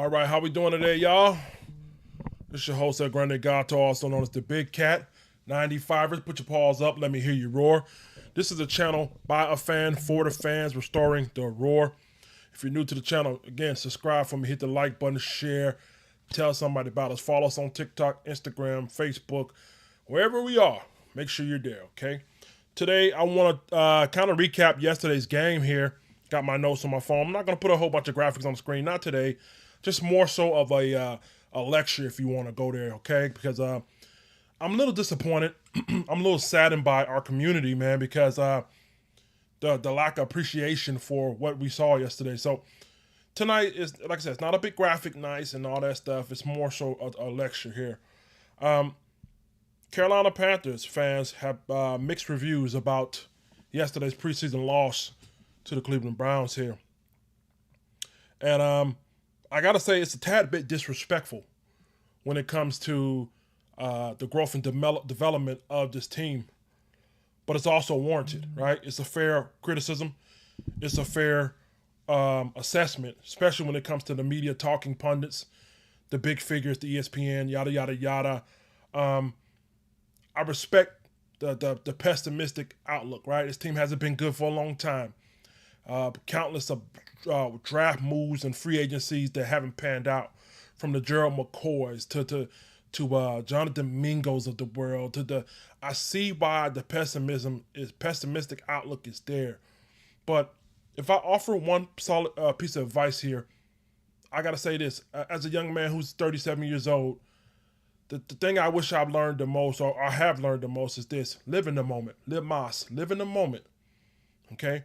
All right, how we doing today, y'all? This is your host, El Grande Gato, also known as the Big Cat. 95ers, put your paws up, let me hear you roar. This is a channel by a fan for the fans, restoring the roar. If you're new to the channel, again, subscribe for me, hit the like button, share, tell somebody about us. Follow us on TikTok, Instagram, Facebook, wherever we are. Make sure you're there, okay? Today, I want to kind of recap yesterday's game here. Got my notes on my phone. I'm not going to put a whole bunch of graphics on the screen, not today. Just more so of a lecture if you want to go there, okay? Because I'm a little disappointed. I'm a little saddened by our community, man, because the lack of appreciation for what we saw yesterday. So tonight is, like I said, it's not a big graphic nice and all that stuff. It's more so a lecture here. Carolina Panthers fans have mixed reviews about yesterday's preseason loss to the Cleveland Browns here. And I got to say, it's a tad bit disrespectful when it comes to the growth and development of this team. But it's also warranted, right? It's a fair criticism. It's a fair assessment, especially when it comes to the media talking pundits, the big figures, the ESPN, yada, yada, yada. I respect the pessimistic outlook, right? This team hasn't been good for a long time. Countless of draft moves and free agencies that haven't panned out, from the Gerald McCoys to Jonathan Mingos of the world. I see why the pessimistic outlook is there. But if I offer one solid piece of advice here, I gotta say this: as a young man who's 37 years old, the thing I wish I've learned the most, or I have learned the most, is this: live in the moment, live in the moment. Okay,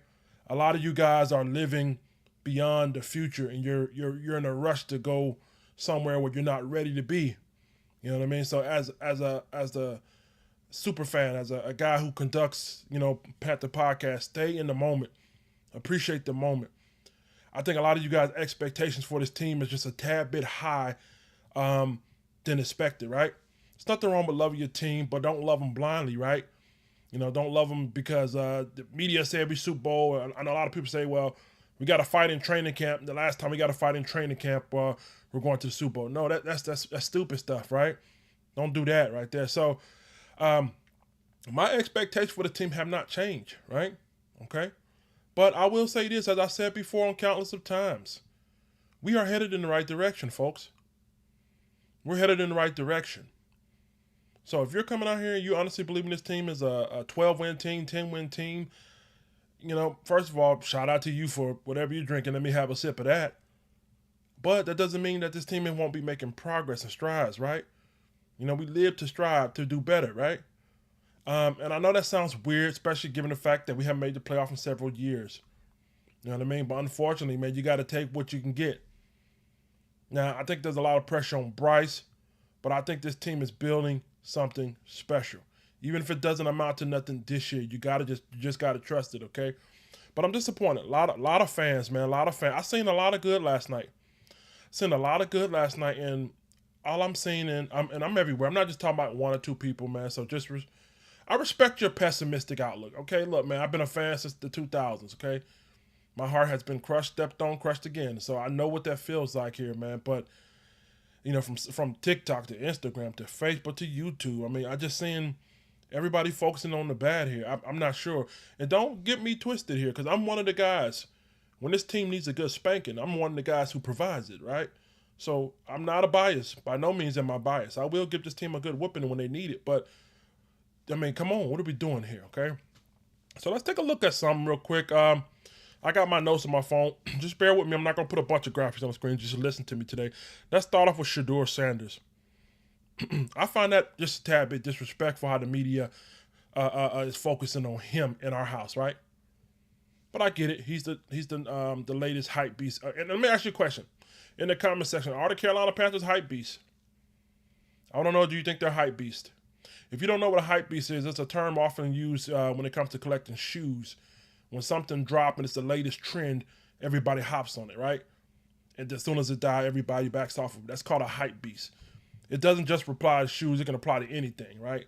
a lot of you guys are living beyond the future, and you're in a rush to go somewhere where you're not ready to be. You know what I mean? So as a super fan, as a guy who conducts, Panther podcast, stay in the moment, appreciate the moment. I think a lot of you guys' expectations for this team is just a tad bit high than expected, right? There's nothing wrong with loving your team, but don't love them blindly, right? Don't love them because the media say every Super Bowl. I know a lot of people say, well, we got to fight in training camp. The last time we got to fight in training camp, we're going to the Super Bowl. No, that's stupid stuff, right? Don't do that right there. So my expectations for the team have not changed, right? Okay? But I will say this, as I said before on countless of times, we are headed in the right direction, folks. We're headed in the right direction. So if you're coming out here and you honestly believe this team is a 12-win team, 10-win team, first of all, shout out to you for whatever you're drinking. Let me have a sip of that. But that doesn't mean that this team won't be making progress and strides, right? We live to strive to do better, right? And I know that sounds weird, especially given the fact that we haven't made the playoff in several years. You know what I mean? But unfortunately, man, you got to take what you can get. Now, I think there's a lot of pressure on Bryce, but I think this team is building something special. Even if it doesn't amount to nothing this year, you just gotta trust it, okay? But I'm disappointed. A lot of fans, man, I seen a lot of good last night. And all I'm seeing, and I'm everywhere. I'm not just talking about one or two people, man. So I respect your pessimistic outlook, okay? Look, man, I've been a fan since the 2000s, okay? My heart has been crushed, stepped on, crushed again. So I know what that feels like here, man. But from TikTok to Instagram to Facebook to YouTube, I mean, I just seeing everybody focusing on the bad here. I'm not sure. And don't get me twisted here, because I'm one of the guys, when this team needs a good spanking, I'm one of the guys who provides it, right? So I'm not a bias. By no means am I biased. I will give this team a good whooping when they need it. But, I mean, come on. What are we doing here, okay? So let's take a look at something real quick. I got my notes on my phone. Just bear with me. I'm not going to put a bunch of graphics on the screen. Just listen to me today. Let's start off with Shedeur Sanders. I find that just a tad bit disrespectful how the media is focusing on him in our house, right? But I get it. He's the latest hype beast. And let me ask you a question. In the comment section, are the Carolina Panthers hype beasts? I don't know. Do you think they're hype beasts? If you don't know what a hype beast is, it's a term often used when it comes to collecting shoes. When something drops and it's the latest trend, everybody hops on it, right? And as soon as it dies, everybody backs off of it. That's called a hype beast. It doesn't just apply to shoes. It can apply to anything, right?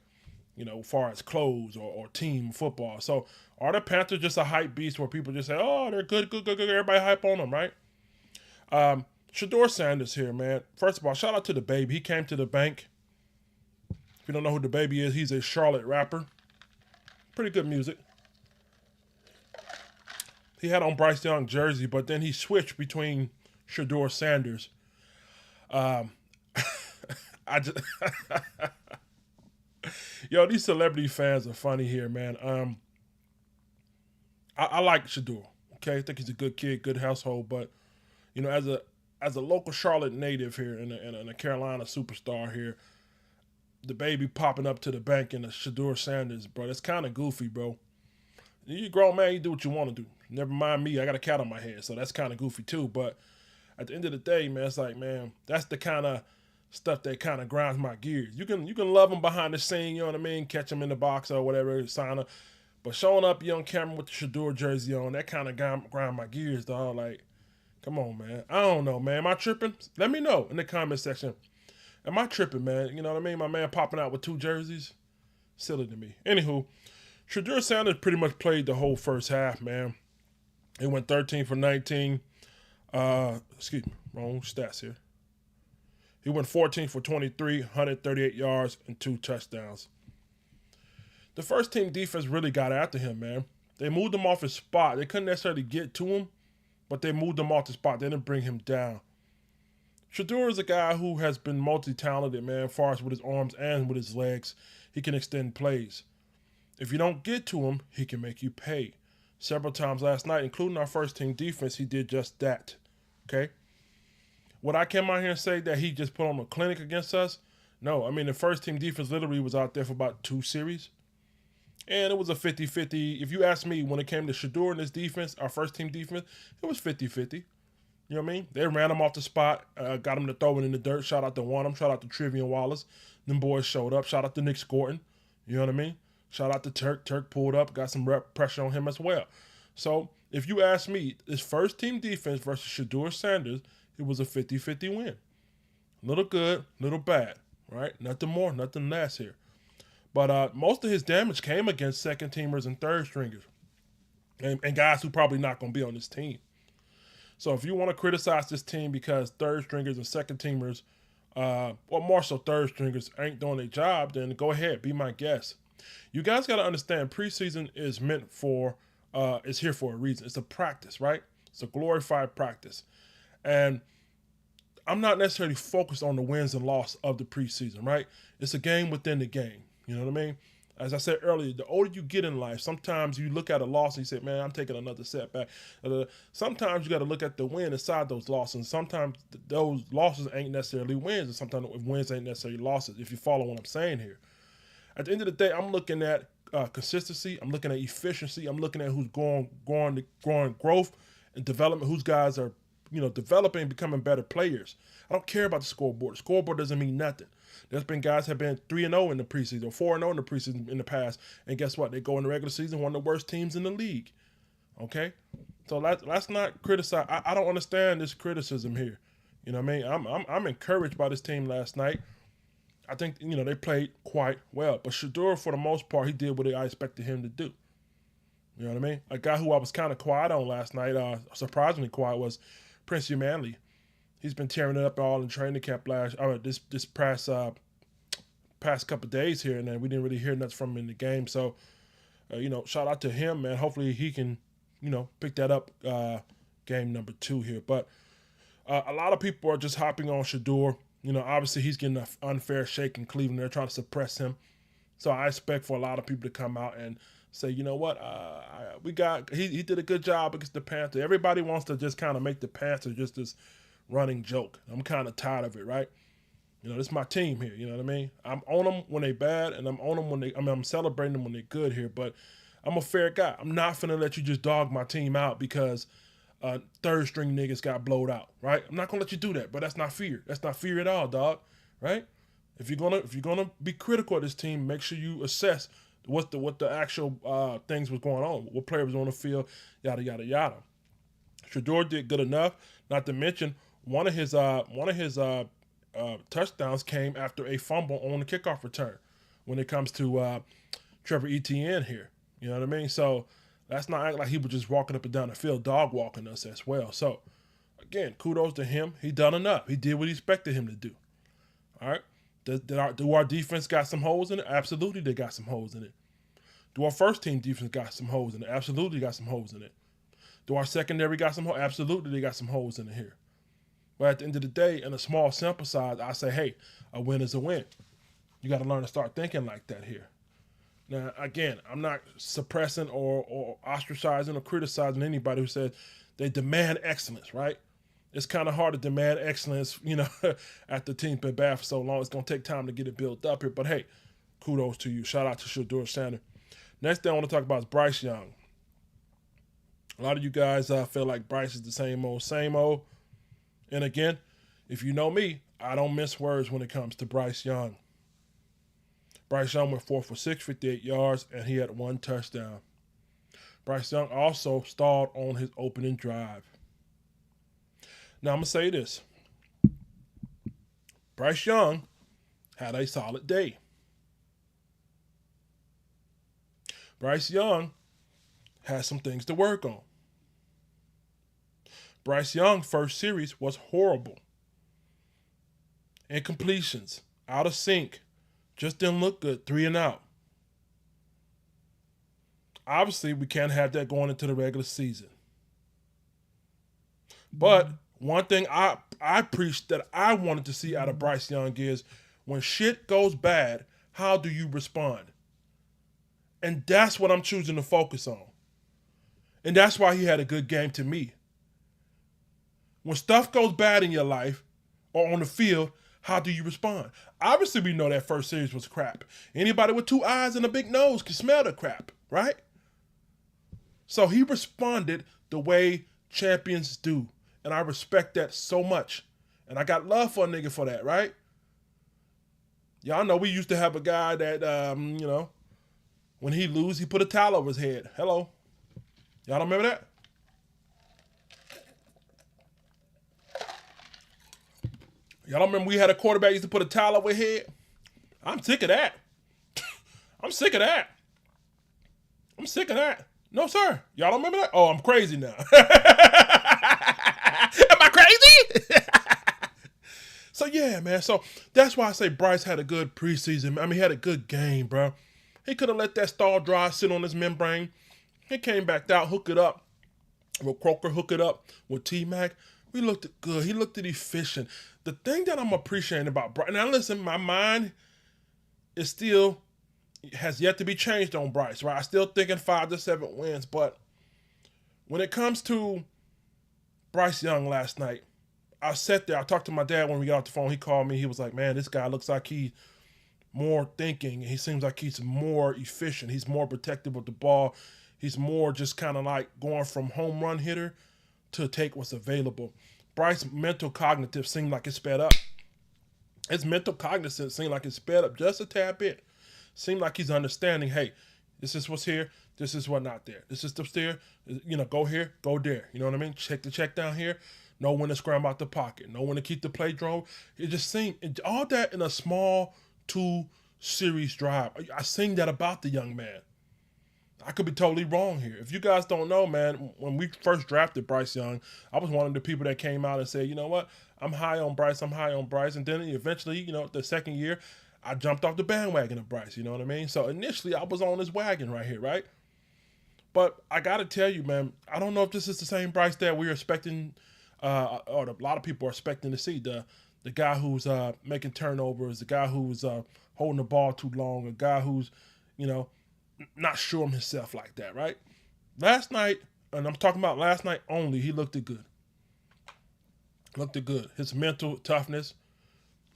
As far as clothes or team football. So are the Panthers just a hype beast where people just say, oh, they're good, everybody hype on them, right? Shedeur Sanders here, man. First of all, shout out to the baby. He came to the bank. If you don't know who the baby is, he's a Charlotte rapper. Pretty good music. He had on Bryce Young jersey, but then he switched between Shedeur Sanders. I just Yo, these celebrity fans are funny here, man. I like Shedeur. Okay, I think he's a good kid, good household, but you know, as a local Charlotte native here and a Carolina superstar here, the baby popping up to the bank in a Shedeur Sanders, bro, that's kind of goofy, bro. You grown man, you do what you want to do. Never mind me, I got a cat on my head, so that's kind of goofy too. But at the end of the day, man, it's like, man, that's the kind of stuff that kind of grinds my gears. You can love him behind the scene, you know what I mean? Catch him in the box or whatever, sign up. But showing up you on camera with the Shedeur jersey on, that kind of grind my gears, dog. Like, come on, man. I don't know, man. Am I tripping? Let me know in the comment section. Am I tripping, man? You know what I mean? My man popping out with 2 jerseys. Silly to me. Anywho, Shedeur Sanders pretty much played the whole first half, man. He went 13 for 19. Excuse me, wrong stats here. He went 14 for 23, 138 yards, and 2 touchdowns. The first team defense really got after him, man. They moved him off his spot. They couldn't necessarily get to him, but they moved him off the spot. They didn't bring him down. Shedeur is a guy who has been multi-talented, man, as far as with his arms and with his legs. He can extend plays. If you don't get to him, he can make you pay. Several times last night, including our first team defense, he did just that. Okay? Would I come out here and say that he just put on a clinic against us? No. I mean, the first team defense literally was out there for about 2 series. And it was a 50-50. If you ask me, when it came to Shedeur and his defense, our first team defense, it was 50-50. You know what I mean? They ran him off the spot, got him to throw it in the dirt. Shout out to Wanham. Shout out to Trivian Wallace. Them boys showed up. Shout out to Nic Scourton. You know what I mean? Shout out to Turk. Turk pulled up, got some rep pressure on him as well. So if you ask me, this first team defense versus Shedeur Sanders, it was a 50-50 win. Little good, little bad, right? Nothing more, nothing less here. But most of his damage came against second teamers and third stringers and guys who probably not going to be on this team. So if you want to criticize this team because third stringers and second teamers, or more so third stringers, ain't doing their job, then go ahead, be my guest. You guys got to understand, preseason is meant for, it's here for a reason. It's a practice, right? It's a glorified practice. And I'm not necessarily focused on the wins and loss of the preseason, right? It's a game within the game. You know what I mean? As I said earlier, the older you get in life, sometimes you look at a loss and you say, man, I'm taking another setback. Sometimes you got to look at the win inside those losses. And sometimes those losses ain't necessarily wins, and sometimes wins ain't necessarily losses, if you follow what I'm saying here. At the end of the day, I'm looking at consistency. I'm looking at efficiency. I'm looking at who's growing growth and development, whose guys are developing and becoming better players. I don't care about the scoreboard. The scoreboard doesn't mean nothing. There's been guys have been 3-0 in the preseason, or 4-0 in the preseason in the past, and guess what? They go in the regular season, one of the worst teams in the league. Okay? So let's not criticize. I don't understand this criticism here. You know what I mean? I'm encouraged by this team last night. I think, they played quite well. But Shedeur, for the most part, he did what I expected him to do. You know what I mean? A guy who I was kind of quiet on last night, surprisingly quiet, was Prince Manley. He's been tearing it up all in training camp this past couple of days here, and then we didn't really hear nothing from him in the game. So, shout out to him, man. Hopefully he can, pick that up game number 2 here. But a lot of people are just hopping on Shedeur. Obviously he's getting an unfair shake in Cleveland. They're trying to suppress him. So I expect for a lot of people to come out and say, you know what, he did a good job against the Panthers. Everybody wants to just kind of make the Panthers just this running joke. I'm kind of tired of it, right? This is my team here, you know what I mean? I'm on them when they bad, and I'm on them when I'm celebrating them when they're good here, but I'm a fair guy. I'm not finna let you just dog my team out because third string niggas got blowed out, right? I'm not gonna let you do that, but that's not fear. That's not fear at all, dog, right? If you're gonna be critical of this team, make sure you assess what the actual things was going on, what player was on the field, yada yada yada. Shedeur did good enough, not to mention one of his touchdowns came after a fumble on the kickoff return. When it comes to Trevor Etienne here, you know what I mean? So let's not act like he was just walking up and down the field, dog walking us as well. So Again, kudos to him. He done enough. He did what he expected him to do. All right. Do our defense got some holes in it? Absolutely, they got some holes in it. Do our first team defense got some holes in it? Absolutely, got some holes in it. Do our secondary got some holes? Absolutely, they got some holes in it here. But at the end of the day, in a small sample size, I say, hey, a win is a win. You got to learn to start thinking like that here. Now, again, I'm not suppressing or ostracizing or criticizing anybody who says they demand excellence, right? It's kind of hard to demand excellence, after the team's been bad for so long. It's going to take time to get it built up here. But, hey, kudos to you. Shout out to Shedeur Sander. Next thing I want to talk about is Bryce Young. A lot of you guys feel like Bryce is the same old, same old. And, again, if you know me, I don't mince words when it comes to Bryce Young. Bryce Young went 4 for 6, 58 yards, and he had 1 touchdown. Bryce Young also stalled on his opening drive. Now, I'm going to say this. Bryce Young had a solid day. Bryce Young has some things to work on. Bryce Young's first series was horrible. Incompletions, out of sync, just didn't look good, 3 and out. Obviously, we can't have that going into the regular season. But one thing I preached that I wanted to see out of Bryce Young is when shit goes bad, how do you respond? And that's what I'm choosing to focus on. And that's why he had a good game to me. When stuff goes bad in your life or on the field, how do you respond? Obviously, we know that first series was crap. Anybody with 2 eyes and a big nose can smell the crap, right? So he responded the way champions do. And I respect that so much. And I got love for a nigga for that, right? Y'all know we used to have a guy that, when he lose, he put a towel over his head. Hello. Y'all don't remember that? Y'all don't remember we had a quarterback used to put a towel over his head? I'm sick of that. I'm sick of that. I'm sick of that. No, sir. Y'all don't remember that? Oh, I'm crazy now. Am I crazy? So, yeah, man. So, that's why I say Bryce had a good preseason. I mean, he had a good game, bro. He could have let that stall drive sit on his membrane. He came back out, hook it up with Croker, hook it up with T-Mac. We looked good. He looked efficient. The thing that I'm appreciating about Bryce, now listen, my mind is still, has yet to be changed on Bryce, right? I'm still thinking 5 to 7 wins, but when it comes to Bryce Young last night, I sat there, I talked to my dad when we got off the phone. He called me. He was like, man, this guy looks like he's more thinking. He seems like he's more efficient. He's more protective of the ball. He's more just kind of like going from home run hitter to take what's available. Bryce's mental cognitive seemed like it sped up. His mental cognizance seemed like it sped up just a tad bit. Seemed like he's understanding, hey, this is what's here. This is what's not there. This is what's there. Go here, go there. You know what I mean? Check the check down here. Know when to scramble out the pocket. Know when to keep the play drove. It just seemed, all that in a small 2-series drive. I seen that about the young man. I could be totally wrong here. If you guys don't know, man, when we first drafted Bryce Young, I was one of the people that came out and said, you know what, I'm high on Bryce. And then eventually, the second year, I jumped off the bandwagon of Bryce, you know what I mean? So initially, I was on this wagon right here, right? But I got to tell you, man, I don't know if this is the same Bryce that we're expecting, or a lot of people are expecting to see. The guy who's making turnovers, the guy who's holding the ball too long, a guy who's, not sure of himself like that, right? Last night, and I'm talking about last night only, he looked good. Looked good. His mental toughness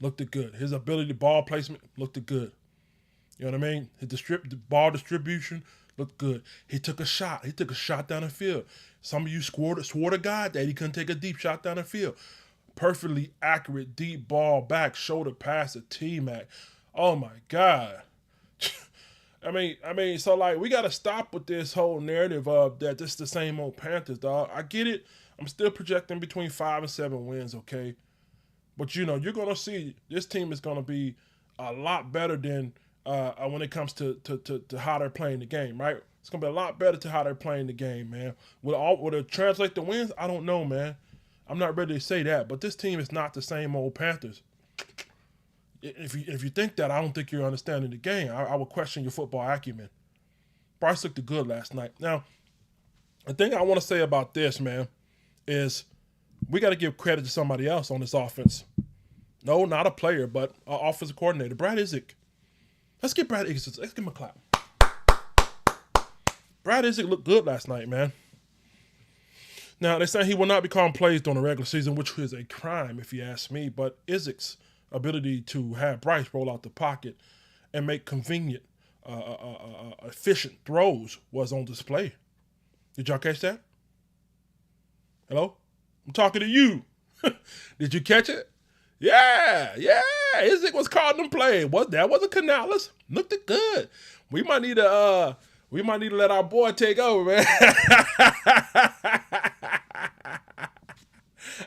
looked good. His ability to ball placement looked good. You know what I mean? His ball distribution looked good. He took a shot. He took a shot down the field. Some of you swore to God that he couldn't take a deep shot down the field. Perfectly accurate deep ball back, shoulder pass to T-Mac. Oh, my God. I mean, so like we gotta stop with this whole narrative of that this is the same old Panthers, dog. I get it. I'm still projecting between 5 and 7 wins, okay? But you're gonna see this team is gonna be a lot better than when it comes to how they're playing the game, right? It's gonna be a lot better to how they're playing the game, man. Will it translate to wins? I don't know, man. I'm not ready to say that, but this team is not the same old Panthers. If you think that, I don't think you're understanding the game. I would question your football acumen. Bryce looked good last night. Now, the thing I want to say about this, man, is we got to give credit to somebody else on this offense. No, not a player, but an offensive coordinator, Brad Isaac. Let's give Brad Isaac. Let's give him a clap. Brad Isaac looked good last night, man. Now, they're saying he will not be calling plays during the regular season, which is a crime if you ask me, but Isaac's ability to have Bryce roll out the pocket and make convenient, efficient throws was on display. Did y'all catch that? Hello? I'm talking to you. Did you catch it? Yeah. Isaac was calling them plays. That wasn't Canales. Looked it good. We might need to let our boy take over, man.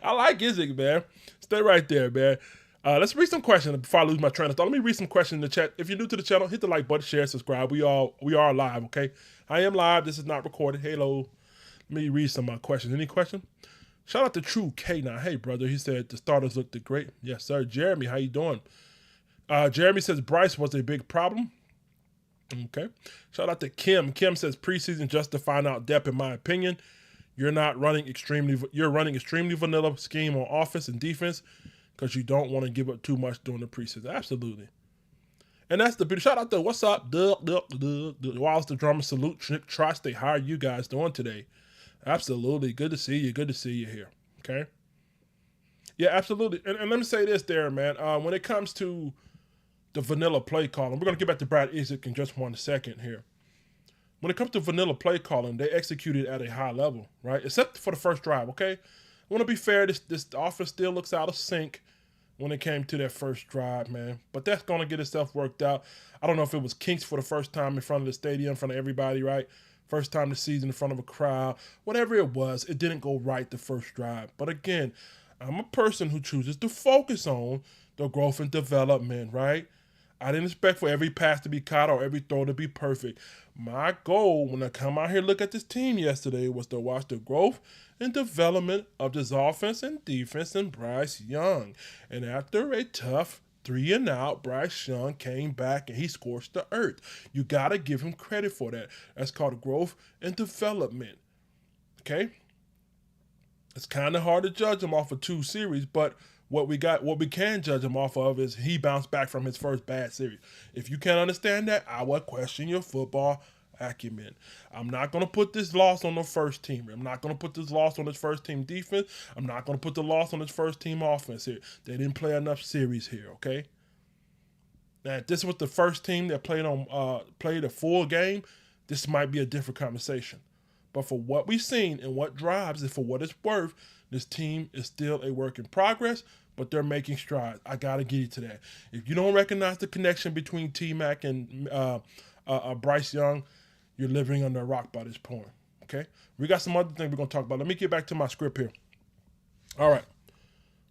I like Isaac, man. Stay right there, man. Let's read some questions before I lose my train of thought. Let me read some questions in the chat. If you're new to the channel, hit the like button, share, subscribe. We are live, okay? I am live. This is not recorded. Hello. Let me read some questions. Any question? Shout out to True K9. Hey, brother. He said the starters looked great. Yes, sir. Jeremy, how you doing? Jeremy says Bryce was a big problem. Okay. Shout out to Kim. Kim says preseason just to find out depth, in my opinion. You're running extremely vanilla scheme on offense and defense because you don't want to give up too much during the preseason. Absolutely. And that's the beauty. Shout out to what's up, Wallace the drummer. Salute, Tri-State. How are you guys doing today? Absolutely. Good to see you. Good to see you here. Okay. Yeah, absolutely. And let me say this there, man. When it comes to the vanilla play calling, we're going to get back to Brad Isaac in just 1 second here. When it comes to vanilla play calling, they executed at a high level, right? Except for the first drive, okay? I want to be fair. This offense still looks out of sync when it came to that first drive, man. But that's going to get itself worked out. I don't know if it was kinks for the first time in front of the stadium, in front of everybody, right? First time this season in front of a crowd. Whatever it was, it didn't go right the first drive. But again, I'm a person who chooses to focus on the growth and development, right? I didn't expect for every pass to be caught or every throw to be perfect. My goal when I come out here and look at this team yesterday was to watch the growth and development of this offense and defense and Bryce Young. And after a tough 3-and-out, Bryce Young came back and he scorched the earth. You got to give him credit for that. That's called growth and development. Okay? It's kind of hard to judge him off of 2 series, but what we can judge him off of is he bounced back from his first bad series. If you can't understand that, I would question your football acumen. I'm not going to put this loss on the first team. I'm not going to put this loss on his first team defense. I'm not going to put the loss on his first team offense here. They didn't play enough series here, okay? Now, if this was the first team that played a full game, this might be a different conversation. But for what we've seen and what drives and for what it's worth, this team is still a work in progress, but they're making strides. I got to get you to that. If you don't recognize the connection between T-Mac and Bryce Young, you're living under a rock by this point, okay? We got some other things we're going to talk about. Let me get back to my script here. All right.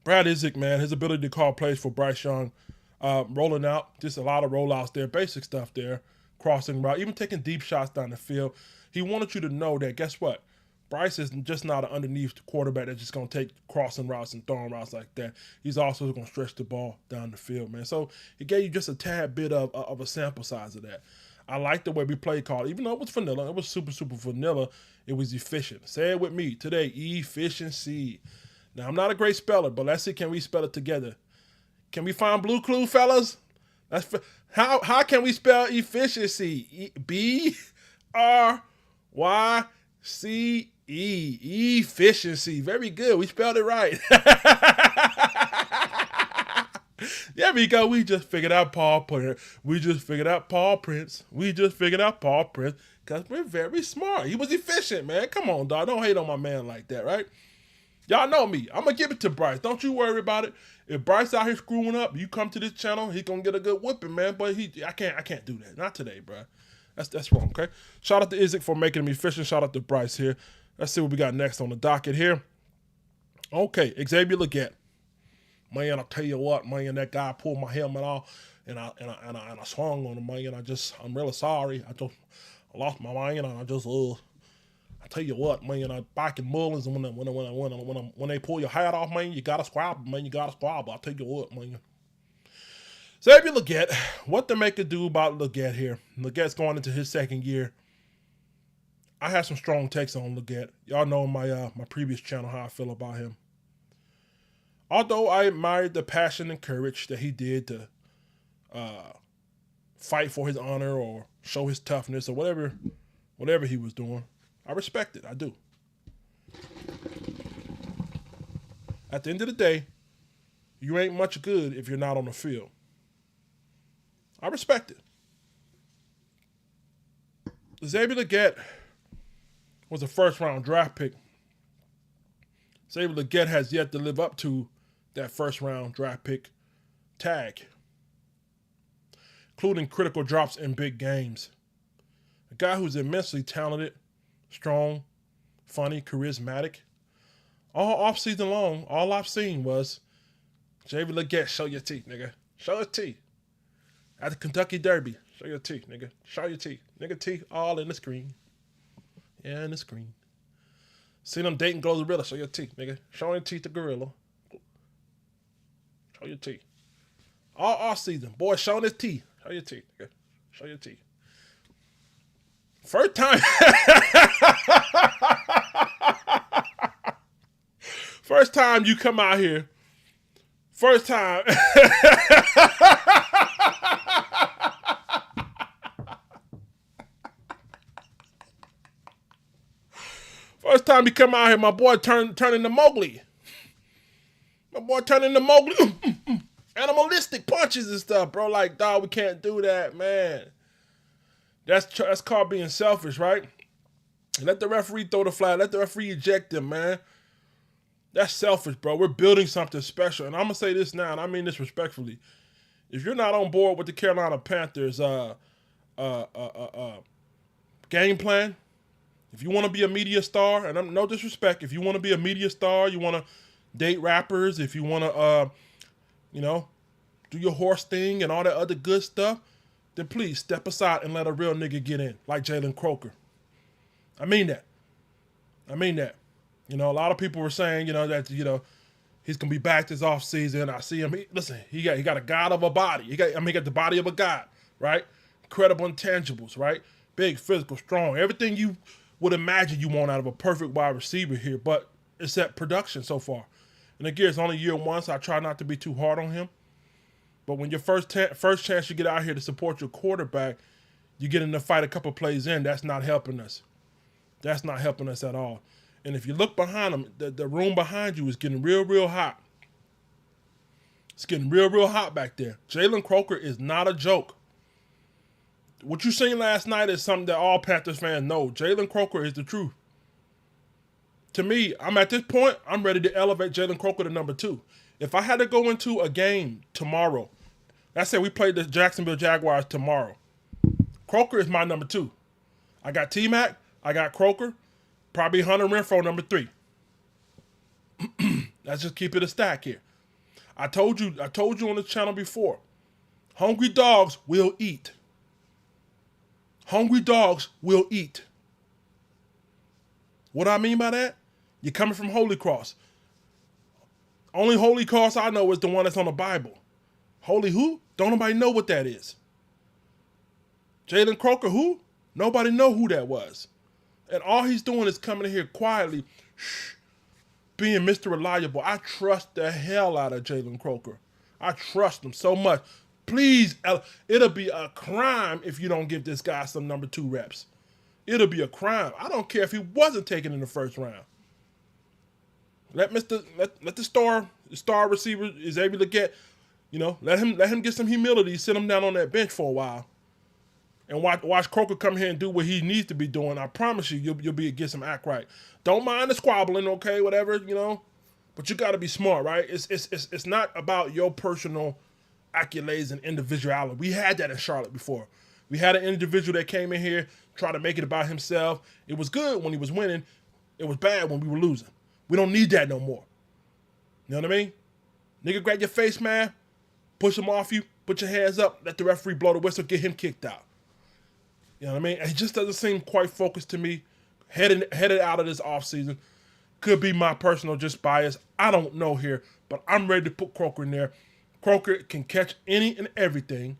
Brad Isaac, man, his ability to call plays for Bryce Young, rolling out, just a lot of rollouts there, basic stuff there, crossing route, even taking deep shots down the field. He wanted you to know that, guess what? Bryce is just not an underneath quarterback that's just going to take crossing routes and throwing routes like that. He's also going to stretch the ball down the field, man. So he gave you just a tad bit of a sample size of that. I like the way we play call. Even though it was vanilla, it was super, super vanilla, it was efficient. Say it with me today, efficiency. Now, I'm not a great speller, but let's see, can we spell it together? Can we find Blue Clue, fellas? How can we spell efficiency? B-R-Y-C-E. Efficiency. Very good. We spelled it right. There we go. We just figured out Paul Prince. Because we're very smart. He was efficient, man. Come on, dog. Don't hate on my man like that, right? Y'all know me. I'm going to give it to Bryce. Don't you worry about it. If Bryce out here screwing up, you come to this channel, he's going to get a good whipping, man. But I can't do that. Not today, bro. That's wrong, okay? Shout out to Isaac for making him efficient. Shout out to Bryce here. Let's see what we got next on the docket here. Okay, Xavier Legette. Man, I tell you what, man, that guy pulled my helmet off and I swung on him, man. I'm really sorry. I lost my mind and I I tell you what, man, back in Mullins, when they pull your hat off, man, you gotta squabble, man. You gotta squabble. I tell you what, man. Xavier Legette, what to make it do about Legette here? Legette's going into his second year. I have some strong takes on Legette. Y'all know my previous channel how I feel about him. Although I admired the passion and courage that he did to fight for his honor or show his toughness or whatever he was doing, I respect it. I do. At the end of the day, you ain't much good if you're not on the field. I respect it. Xavier Legette was a first-round draft pick. Xavier Legette has yet to live up to that first-round draft pick tag, including critical drops in big games. A guy who's immensely talented, strong, funny, charismatic. All offseason long, all I've seen was Xavier Legette, show your teeth, nigga. Show your teeth. At the Kentucky Derby, show your teeth, nigga. Show your teeth. Nigga, teeth all in the screen. Yeah, in the screen. See them Dayton Gorilla, show your teeth, nigga. Show your teeth to Gorilla. Show your teeth. All season, boy, showing his teeth. Show your teeth, nigga. Show your teeth. First time. First time you come out here. First time. First time you come out here, my boy turn into Mowgli. My boy turn into Mowgli. Animalistic punches and stuff, bro. Like, dog, we can't do that, man. That's called being selfish, right? Let the referee throw the flag. Let the referee eject him, man. That's selfish, bro. We're building something special. And I'm going to say this now, and I mean this respectfully. If you're not on board with the Carolina Panthers game plan, if you want to be a media star, and I'm no disrespect, if you want to be a media star, you want to date rappers, if you want to, do your horse thing and all that other good stuff, then please step aside and let a real nigga get in, like Jalen Croker. I mean that. A lot of people were saying, that, he's going to be back this offseason. I see him. He got a god of a body. He got the body of a god, right? Incredible intangibles, right? Big, physical, strong. Everything you would imagine you want out of a perfect wide receiver here, but it's at production so far. And again, it's only year one, so I try not to be too hard on him. But when your first chance you get out here to support your quarterback, you get in the fight a couple plays in, that's not helping us. That's not helping us at all. And if you look behind him, the room behind you is getting real, real hot. It's getting real, real hot back there. Jalen Croker is not a joke. What you seen last night is something that all Panthers fans know. Jalen Croker is the truth. To me, I'm at this point, I'm ready to elevate Jalen Croker to number 2. If I had to go into a game tomorrow, let's say we played the Jacksonville Jaguars tomorrow, Croker is my number 2. I got T-Mac, I got Croker, probably Hunter Renfrow number 3. Let's just keep it a stack here. I told you on the channel before, hungry dogs will eat. Hungry dogs will eat. What do I mean by that? You're coming from Holy Cross. Only Holy Cross I know is the one that's on the Bible. Holy who? Don't nobody know what that is. Jalen Croker who? Nobody know who that was. And all he's doing is coming in here quietly, being Mr. Reliable. I trust the hell out of Jalen Croker. I trust him so much. Please, it'll be a crime if you don't give this guy some number 2 reps. It'll be a crime. I don't care if he wasn't taken in the first round. Let the star receiver Xavier Legette, let him get some humility, sit him down on that bench for a while, and watch Croker come here and do what he needs to be doing. I promise you, you'll get some act right. Don't mind the squabbling, okay, whatever, but you got to be smart, right? It's not about your personal accolades and individuality. We had that in Charlotte before. We had an individual that came in here, tried to make it about himself. It was good when he was winning. It was bad when we were losing. We don't need that no more. You know what I mean? Nigga, grab your face, man. Push him off you. Put your hands up. Let the referee blow the whistle. Get him kicked out. You know what I mean? And he just doesn't seem quite focused to me. headed out of this offseason. Could be my personal just bias. I don't know here, but I'm ready to put Croker in there. Croker can catch any and everything.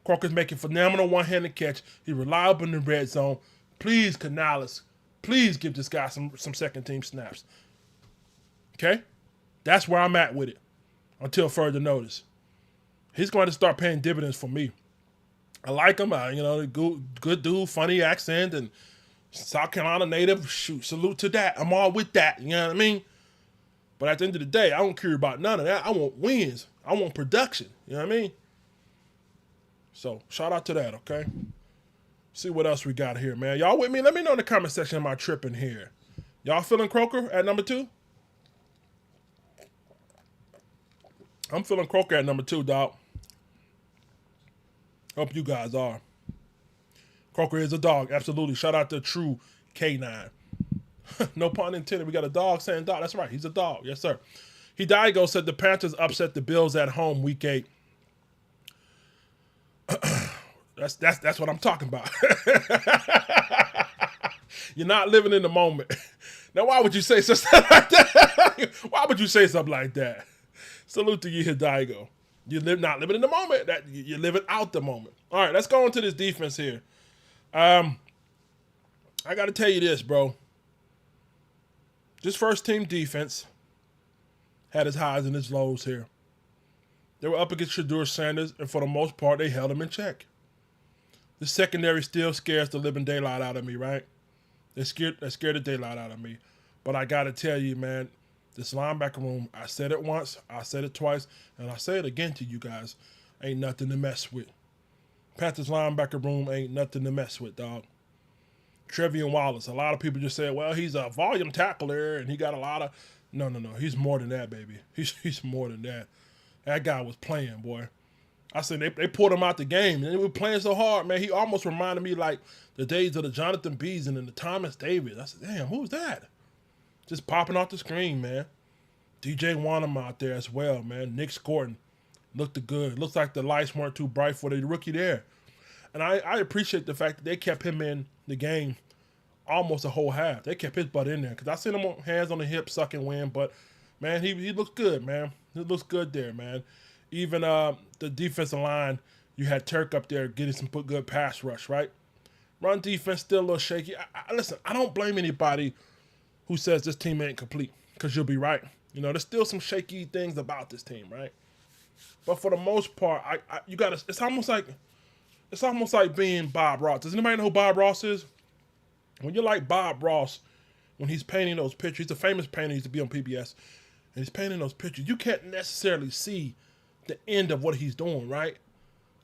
Croker's making phenomenal one-handed catch. He's reliable in the red zone. Please, Canales, please give this guy some second-team snaps. Okay? That's where I'm at with it until further notice. He's going to start paying dividends for me. I like him. Good dude, funny accent, and South Carolina native. Shoot, salute to that. I'm all with that. You know what I mean? But at the end of the day, I don't care about none of that. I want wins. I want production. You know what I mean? So, shout out to that, okay? See what else we got here, man. Y'all with me? Let me know in the comment section, am I tripping here? Y'all feeling Croker at number 2? I'm feeling Croker at number 2, dog. Hope you guys are. Croker is a dog, absolutely. Shout out to True K9. No pun intended. We got a dog saying dog. That's right. He's a dog. Yes, sir. Hidalgo said the Panthers upset the Bills at home week 8. That's what I'm talking about. You're not living in the moment. Now, why would you say something like that? Why would you say something like that? Salute to you, Hidalgo. You're not living in the moment. You're living out the moment. All right, let's go into this defense here. I got to tell you this, bro. This first-team defense had its highs and its lows here. They were up against Shedeur Sanders, and for the most part, they held him in check. The secondary still scares the living daylight out of me, right? They scared the daylight out of me. But I got to tell you, man, this linebacker room, I said it once, I said it twice, and I say it again to you guys, ain't nothing to mess with. Panthers linebacker room ain't nothing to mess with, dog. Trevion Wallace, a lot of people just say, well, he's a volume tackler, and he got a lot of... No. He's more than that, baby. He's more than that. That guy was playing, boy. I said they pulled him out the game, and they were playing so hard, man. He almost reminded me like the days of the Jonathan Beason and the Thomas Davis. I said, damn, who's that? Just popping off the screen, man. DJ Wanham out there as well, man. Nic Scourton looked good. Looks like the lights weren't too bright for the rookie there. And I appreciate the fact that they kept him in the game almost a whole half. They kept his butt in there because I seen him on hands on the hip, sucking wind. But, man, he looks good, man. He looks good there, man. Even the defensive line, you had Turk up there getting some good pass rush, right? Run defense still a little shaky. Listen, I don't blame anybody who says this team ain't complete because you'll be right. You know, there's still some shaky things about this team, right? But for the most part, you got to. It's almost like being Bob Ross. Does anybody know who Bob Ross is? When you're like Bob Ross, when he's painting those pictures, he's a famous painter. He used to be on PBS, and he's painting those pictures. You can't necessarily see the end of what he's doing, right?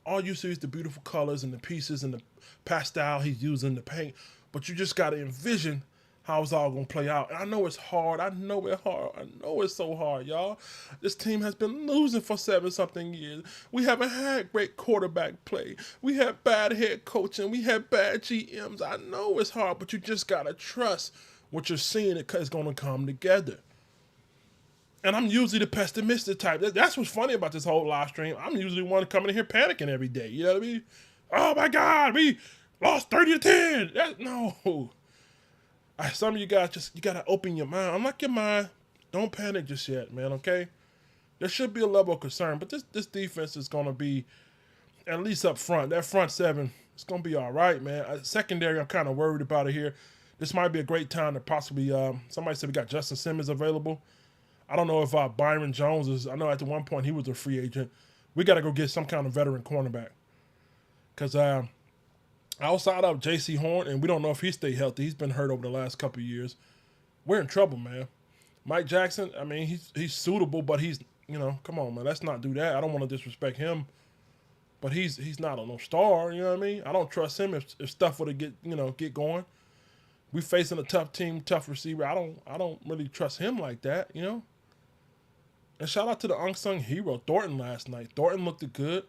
All you see is the beautiful colors and the pieces and the pastel he's using to paint, but you just got to envision how it's all going to play out. And I know it's hard. I know it's so hard, y'all. This team has been losing for 7-something years. We haven't had great quarterback play. We had bad head coaching. We had bad GMs. I know it's hard, but you just got to trust what you're seeing. It's going to come together. And I'm usually the pessimistic type. That's what's funny about this whole live stream. I'm usually one coming in here panicking every day. You know what I mean? Oh, my God, we lost 30-10. No. Some of you guys you got to open your mind. Unlock your mind. Don't panic just yet, man, okay? There should be a level of concern, but this defense is going to be, at least up front, that front seven, it's going to be all right, man. Secondary, I'm kind of worried about it here. This might be a great time to possibly, somebody said we got Justin Simmons available. I don't know if Byron Jones is, I know at the one point he was a free agent. We got to go get some kind of veteran cornerback. Because outside of J.C. Horn, and we don't know if he stay healthy. He's been hurt over the last couple of years. We're in trouble, man. Mike Jackson, I mean, he's suitable, but he's, come on, man. Let's not do that. I don't want to disrespect him. But he's not a no star, you know what I mean? I don't trust him if stuff were to get going. We facing a tough team, tough receiver. I don't really trust him like that, And shout out to the unsung hero, Thornton, last night. Thornton looked good.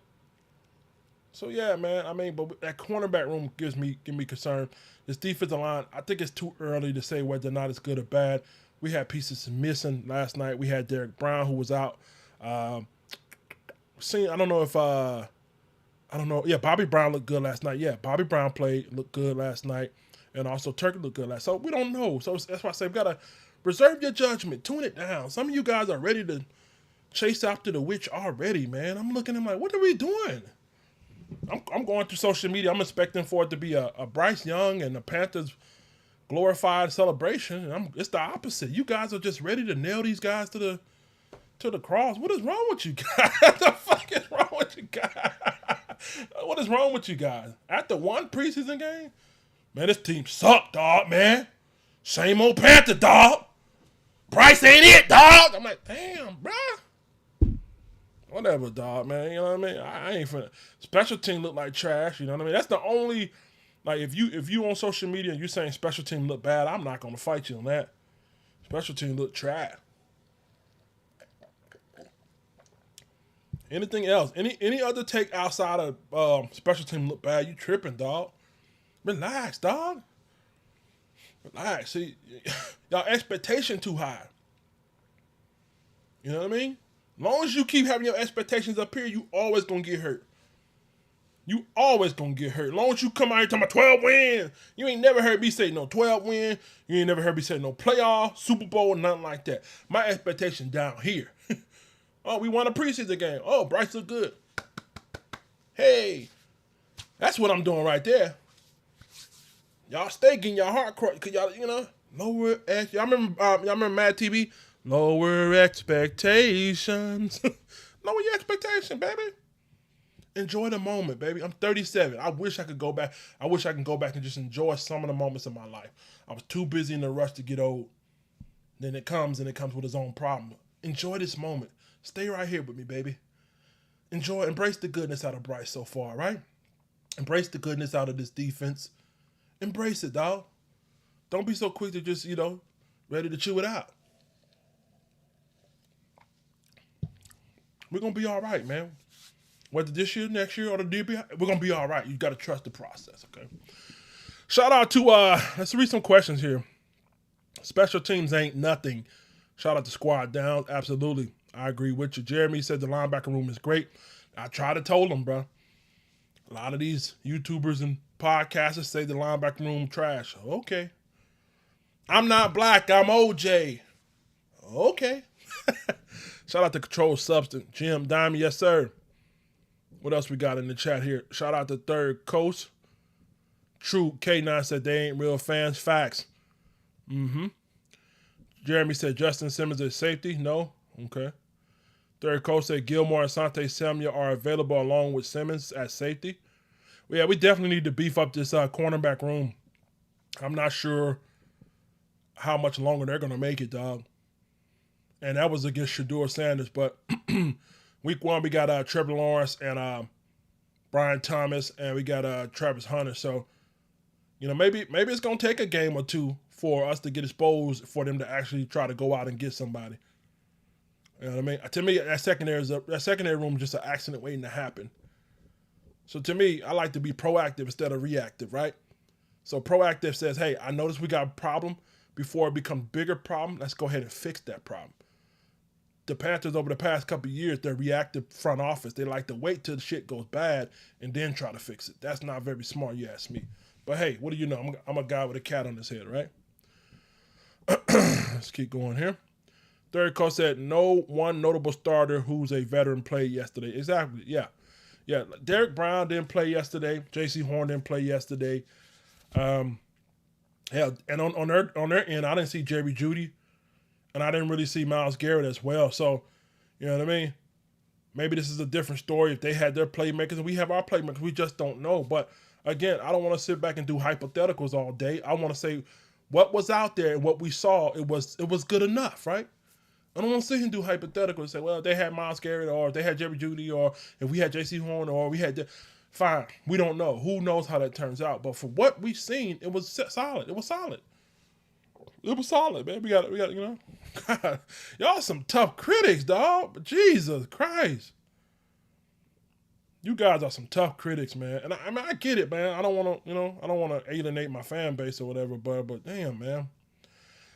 So, yeah, man, I mean, but that cornerback room give me concern. This defensive line, I think it's too early to say whether or not it's good or bad. We had pieces missing last night. We had Derek Brown, who was out. I don't know. Yeah, Bobby Brown looked good last night. Yeah, Bobby Brown looked good last night. And also Turkey looked good last. So we don't know. So that's why I say we gotta reserve your judgment. Tune it down. Some of you guys are ready to chase after the witch already, man. I'm looking at them like, what are we doing? I'm going through social media. I'm expecting for it to be a Bryce Young and the Panthers glorified celebration. And it's the opposite. You guys are just ready to nail these guys to the cross. What is wrong with you guys? What the fuck is wrong with you guys? What is wrong with you guys? After one preseason game? Man, this team sucked, dog, man. Same old Panther, dog. Bryce ain't it, dog. I'm like, damn, bruh. Whatever, dog, man. You know what I mean? I ain't finna. Special team look like trash. You know what I mean? That's the only. Like, if you on social media and you saying special team look bad, I'm not gonna fight you on that. Special team look trash. Anything else? Any other take outside of special team look bad? You tripping, dog? Relax, dog. Relax. See, y'all expectation too high. You know what I mean? As long as you keep having your expectations up here, you always gonna get hurt. You always gonna get hurt. As long as you come out here talking about 12 wins, you ain't never heard me say no 12 win. You ain't never heard me say no playoff, Super Bowl, nothing like that. My expectation down here. Oh, we won a preseason game. Oh, Bryce look good. Hey, that's what I'm doing right there. Y'all stay getting your heart crushed, cause y'all, lower y'all remember Mad TV? Lower expectations. Lower your expectation, baby. Enjoy the moment, baby. I'm 37. I wish I could go back. I wish I can go back and just enjoy some of the moments of my life. I was too busy in the rush to get old. Then it comes with its own problem. Enjoy this moment. Stay right here with me, baby. Embrace the goodness out of Bryce so far, right? Embrace the goodness out of this defense. Embrace it, dog. Don't be so quick to just, ready to chew it out. We're going to be all right, man. Whether this year, next year, or the year behind, we're going to be all right. You got to trust the process, okay? Shout out to, let's read some questions here. Special teams ain't nothing. Shout out to Squad Down. Absolutely. I agree with you. Jeremy said the linebacker room is great. I tried to tell him, bro. A lot of these YouTubers and podcasters say the linebacker room trash. Okay. I'm not black. I'm OJ. Okay. Shout out to Controlled Substance. Jim Diamond, yes, sir. What else we got in the chat here? Shout out to Third Coast. True K9 said they ain't real fans. Facts. Jeremy said Justin Simmons is safety. No. Okay. Third Coast said Gilmore and Sante Samuel are available along with Simmons at safety. Well, yeah, we definitely need to beef up this cornerback room. I'm not sure how much longer they're going to make it, dog. And that was against Shedeur Sanders. But week one, we got Trevor Lawrence and Brian Thomas, and we got Travis Hunter. So, maybe it's going to take a game or two for us to get exposed for them to actually try to go out and get somebody. You know what I mean? To me, that secondary room is just an accident waiting to happen. So to me, I like to be proactive instead of reactive, right? So proactive says, hey, I noticed we got a problem. Before it becomes a bigger problem, let's go ahead and fix that problem. The Panthers over the past couple of years, they're reactive front office. They like to wait till the shit goes bad and then try to fix it. That's not very smart, you ask me. But hey, what do you know? I'm a guy with a cat on his head, right? Let's keep going here. Third Coast said, no one notable starter who's a veteran played yesterday. Exactly, yeah. Yeah, Derek Brown didn't play yesterday. J.C. Horn didn't play yesterday. Hell, and on their end, I didn't see Jerry Jeudy, and I didn't really see Myles Garrett as well. So, you know what I mean? Maybe this is a different story if they had their playmakers and we have our playmakers. We just don't know. But, again, I don't want to sit back and do hypotheticals all day. I want to say what was out there and what we saw, it was good enough, right? I don't want to sit here and do hypotheticals and say, well, they had Myles Garrett or they had Jerry Jeudy or if we had J.C. Horn or we had fine. We don't know. Who knows how that turns out? But for what we've seen, it was solid. It was solid. It was solid, man. We got God, y'all some tough critics, dog. But Jesus Christ. You guys are some tough critics, man. And I get it, man. I don't want to, alienate my fan base or whatever, but damn, man.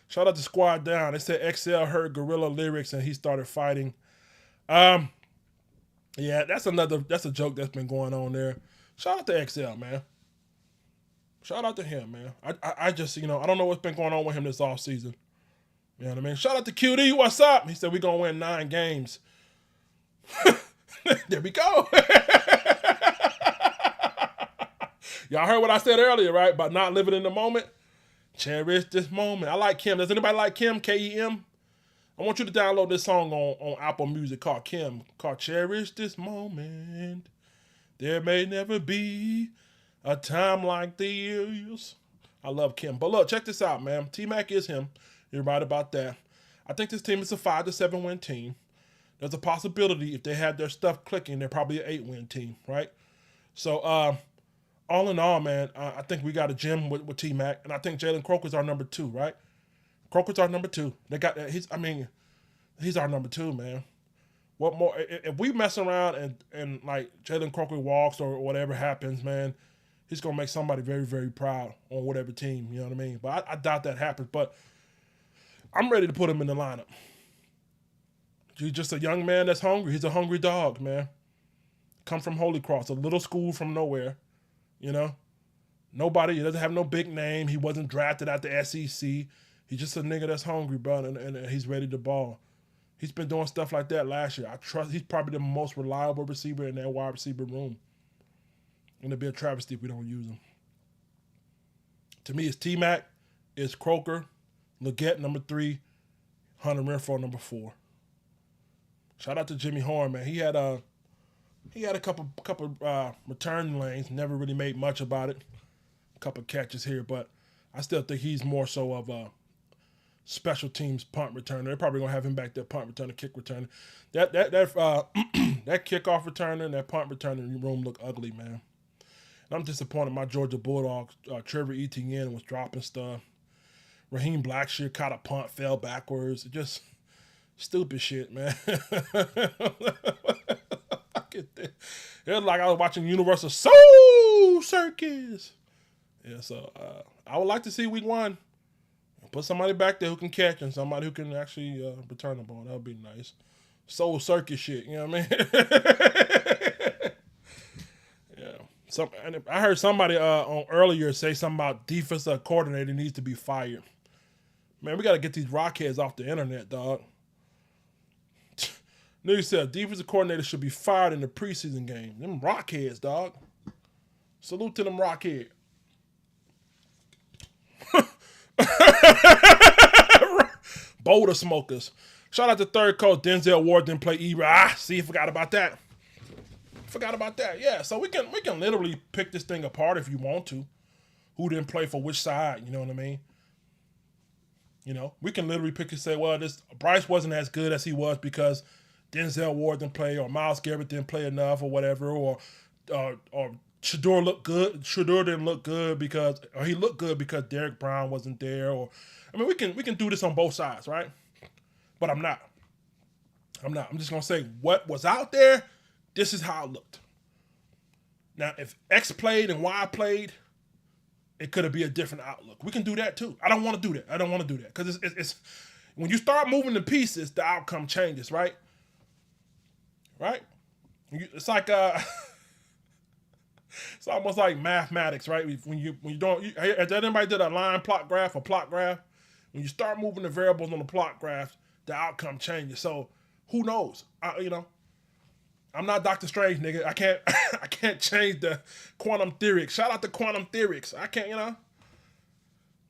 Shout out to Squad Down. They said XL heard Gorilla lyrics and he started fighting. Yeah, that's a joke that's been going on there. Shout out to XL, man. Shout out to him, man. I just, I don't know what's been going on with him this offseason. You know what I mean? Shout out to QD. What's up? He said we're going to win 9 games. There we go. Y'all heard what I said earlier, right? About not living in the moment. Cherish this moment. I like Kim. Does anybody like Kim? K-E-M? I want you to download this song on Apple Music called Kim, called Cherish This Moment. There may never be a time like this. I love Kim. But look, check this out, man. T-Mac is him. You're right about that. I think this team is a 5 to 7 win team. There's a possibility if they had their stuff clicking, they're probably an 8-win team, right? So, all in all, man, I think we got a gem with T-Mac, and I think Jalen Croker's our number 2, right? Croker's our number 2. They got he's our number 2, man. What more? If we mess around and like Jalen Croker walks or whatever happens, man, he's gonna make somebody very, very proud on whatever team. You know what I mean? But I doubt that happens. But I'm ready to put him in the lineup. He's just a young man that's hungry. He's a hungry dog, man. Come from Holy Cross, a little school from nowhere. You know, he doesn't have no big name. He wasn't drafted at the SEC. He's just a nigga that's hungry, bro, and he's ready to ball. He's been doing stuff like that last year. I trust he's probably the most reliable receiver in that wide receiver room. And it'd be a travesty if we don't use him. To me, it's T-Mac, it's Croker, Leggett number 3, Hunter Renfrow number 4. Shout out to Jimmy Horn, man. He had a couple return lanes, never really made much about it. A couple catches here, but I still think he's more so of a special teams punt returner. They're probably gonna have him back there, punt returner, kick returner. That kickoff returner and that punt returner room look ugly, man. And I'm disappointed. My Georgia Bulldogs, Trevor Etienne was dropping stuff. Raheem Blackshear caught a punt, fell backwards. Just stupid shit, man. It was like I was watching Universal Soul Circus. Yeah, so I would like to see week 1. Put somebody back there who can catch and somebody who can actually return the ball. That would be nice. Soul Circus shit, you know what I mean? Yeah. I heard somebody on earlier say something about defensive coordinator needs to be fired. Man, we got to get these rockheads off the internet, dog. Nigga said defensive coordinator should be fired in the preseason game. Them rockheads, dog. Salute to them rockheads. Boulder smokers. Shout out to third coach Denzel Ward didn't play either. See, forgot about that. Yeah, so we can literally pick this thing apart if you want to. Who didn't play for which side? You know what I mean? You know, we can literally pick and say, well, this Bryce wasn't as good as he was because Denzel Ward didn't play, or Myles Garrett didn't play enough, or whatever, or Shedeur looked good. Shedeur didn't look good because, or he looked good because Derek Brown wasn't there, or I mean, we can do this on both sides, right? But I'm not. I'm just gonna say what was out there. This is how it looked. Now, if X played and Y played, it could be a different outlook. We can do that too. I don't want to do that because it's when you start moving the pieces, the outcome changes, right? Right? It's like it's almost like mathematics, right? When you don't, has anybody did a line plot graph or plot graph? When you start moving the variables on the plot graph, the outcome changes. So who knows? I'm not Dr. Strange, nigga. I can't change the quantum theory. Shout out to quantum theories. I can't,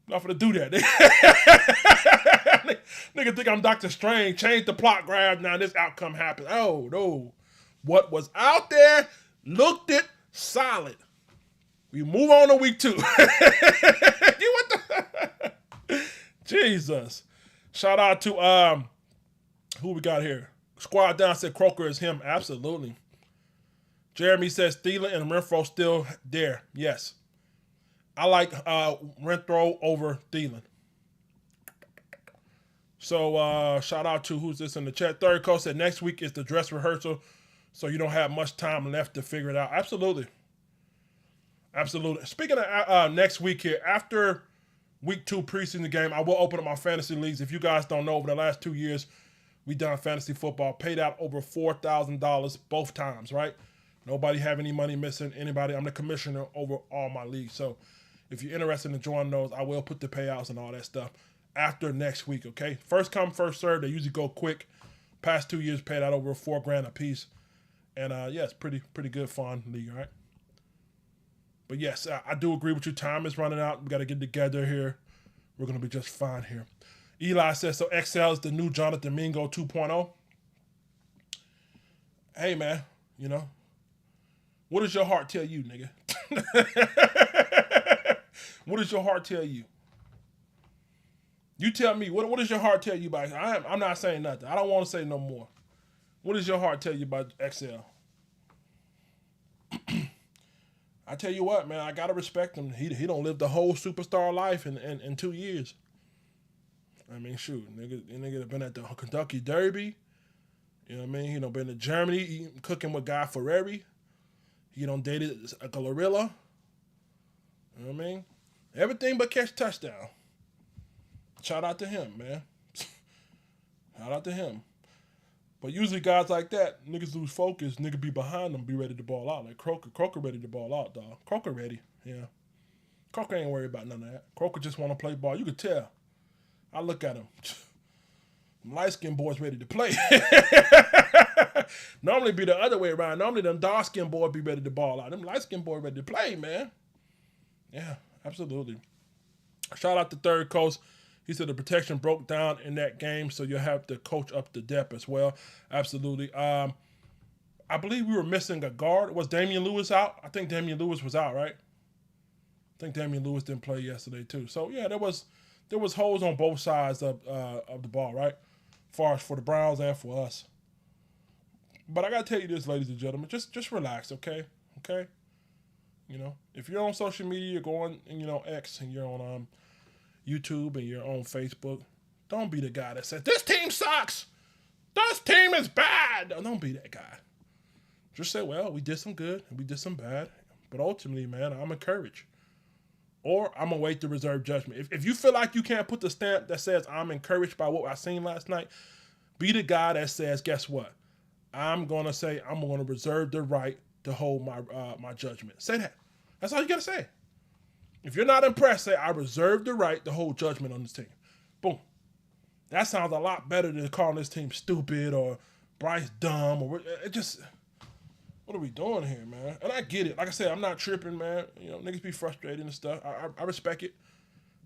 not for to do that. Nigga think I'm Dr. Strange. Change the plot graph. Now this outcome happens. Oh, no. What was out there looked it solid. We move on to week 2. Jesus. Shout out to, who we got here? Squad Down said Croker is him. Absolutely. Jeremy says Thielen and Renfrow still there. Yes. I like Renfrow over Thielen. So shout out to who's this in the chat. Third coach said next week is the dress rehearsal, so you don't have much time left to figure it out. Absolutely. Speaking of next week here, after week 2 preseason game, I will open up my fantasy leagues. If you guys don't know, over the last 2 years, we done fantasy football, paid out over $4,000 both times, right? Nobody have any money missing. Anybody? I'm the commissioner over all my leagues. So If you're interested in joining those, I will put the payouts and all that stuff after next week, okay? First come, first serve. They usually go quick. Past 2 years paid out over $4,000 a piece. And, yeah, it's pretty good fun league, all right? But, yes, I do agree with you. Time is running out. We got to get together here. We're going to be just fine here. Eli says, so XL is the new Jonathan Mingo 2.0. Hey, man, you know, what does your heart tell you, nigga? What does your heart tell you? You tell me, what does your heart tell you about I'm not saying nothing. I don't want to say no more. What does your heart tell you about XL? I tell you what, man, I got to respect him. He don't live the whole superstar life in 2 years. I mean, shoot, nigga have been at the Kentucky Derby. You know what I mean? He done been to Germany cooking with Guy Ferrari. He done dated a gorilla. You know what I mean? Everything but catch touchdown. Shout out to him, man. Shout out to him. But usually guys like that, niggas lose focus. Nigga be behind them, be ready to ball out. Like Croker. Croker ready to ball out, dog. Croker ready, yeah. Croker ain't worried about none of that. Croker just want to play ball. You could tell. I look at him. Light-skinned boys ready to play. Normally be the other way around. Normally them dark-skinned boys be ready to ball out. Them light-skinned boys ready to play, man. Yeah, absolutely. Shout out to Third Coast. He said the protection broke down in that game, so you'll have to coach up the depth as well. Absolutely. I believe we were missing a guard. Was Damian Lewis out? I think Damian Lewis was out, right? I think Damian Lewis didn't play yesterday too. So yeah, there was holes on both sides of the ball, right? As far as for the Browns and for us. But I gotta tell you this, ladies and gentlemen, just relax, okay? Okay? You know, if you're on social media, you're going, you know, X, and you're on YouTube and you're on Facebook, don't be the guy that says, this team sucks. This team is bad. Don't be that guy. Just say, well, we did some good and we did some bad. But ultimately, man, I'm encouraged. Or I'm going to wait to reserve judgment. If you feel like you can't put the stamp that says I'm encouraged by what I seen last night, be the guy that says, guess what? I'm going to say I'm going to reserve the right to hold my judgment. Say that. That's all you got to say. If you're not impressed, say, I reserve the right to hold judgment on this team. Boom. That sounds a lot better than calling this team stupid or Bryce dumb. Or it just, what are we doing here, man? And I get it. Like I said, I'm not tripping, man. You know, niggas be frustrated and stuff. I respect it.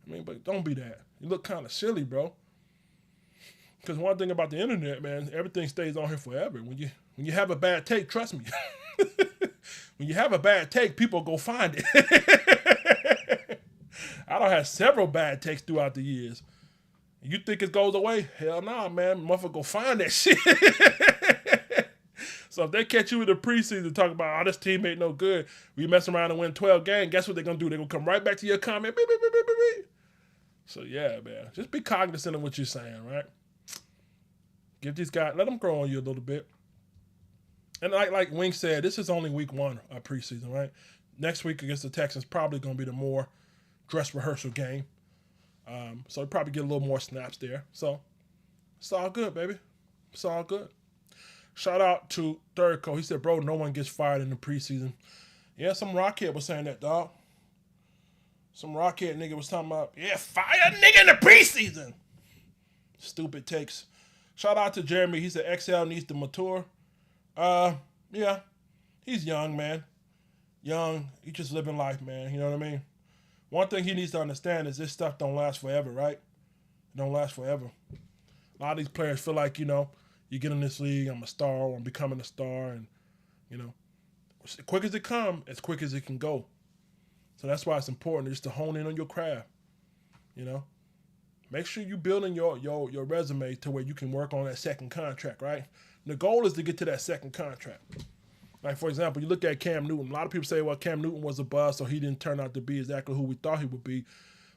I mean, but don't be that. You look kind of silly, bro. Because one thing about the internet, man, everything stays on here forever. When you have a bad take, trust me. When you have a bad take, people go find it. I don't have several bad takes throughout the years. You think it goes away? Hell nah, man. Motherfucker go find that shit. So if they catch you in the preseason talking about, oh, this team ain't no good, we mess around and win 12 games, guess what they're going to do? They're going to come right back to your comment. Beep, beep, beep, beep, beep. So yeah, man. Just be cognizant of what you're saying, right? Give these guys, let them grow on you a little bit. And like Wink said, this is only week 1 of preseason, right? Next week against the Texans probably going to be the more dress rehearsal game. So probably get a little more snaps there. So it's all good, baby. It's all good. Shout out to Third Coast. He said, bro, no one gets fired in the preseason. Yeah, some rockhead was saying that, dog. Some rockhead nigga was talking about, yeah, fire a nigga in the preseason. Stupid takes. Shout out to Jeremy. He said XL needs to mature. Yeah, he's young, man. Young. He just living life, man. You know what I mean? One thing he needs to understand is this stuff don't last forever, right? It don't last forever. A lot of these players feel like, you know, you get in this league, I'm a star, or I'm becoming a star, and, you know, as quick as it comes, as quick as it can go. So that's why it's important just to hone in on your craft, you know. Make sure you're building your resume to where you can work on that second contract, right? And the goal is to get to that second contract. Like, for example, you look at Cam Newton. A lot of people say, well, Cam Newton was a bust, so he didn't turn out to be exactly who we thought he would be.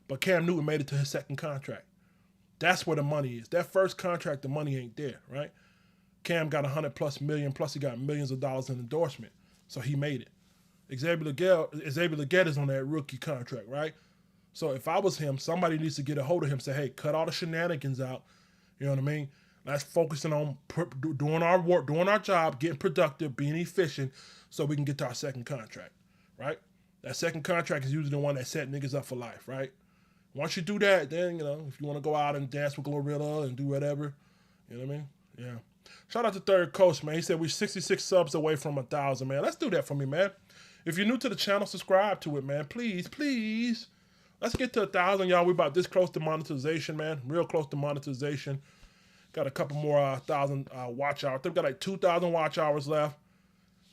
But Cam Newton made it to his second contract. That's where the money is. That first contract, the money ain't there, right? Cam got $100+ million, plus he got millions of dollars in endorsement. So he made it. Xavier Legette is on that rookie contract, right? So if I was him, somebody needs to get a hold of him and say, hey, cut all the shenanigans out. You know what I mean? Let's focus on doing our work, doing our job, getting productive, being efficient, so we can get to our second contract, right? That second contract is usually the one that set niggas up for life, right? Once you do that, then, you know, if you want to go out and dance with Glorilla and do whatever, you know what I mean? Yeah. Shout out to Third Coast, man. He said we're 66 subs away from 1,000, man. Let's do that for me, man. If you're new to the channel, subscribe to it, man. Please, please. Let's get to 1,000, y'all. We're about this close to monetization, man. Real close to monetization. Got a couple more 1,000 watch hours. I think we got like 2,000 watch hours left.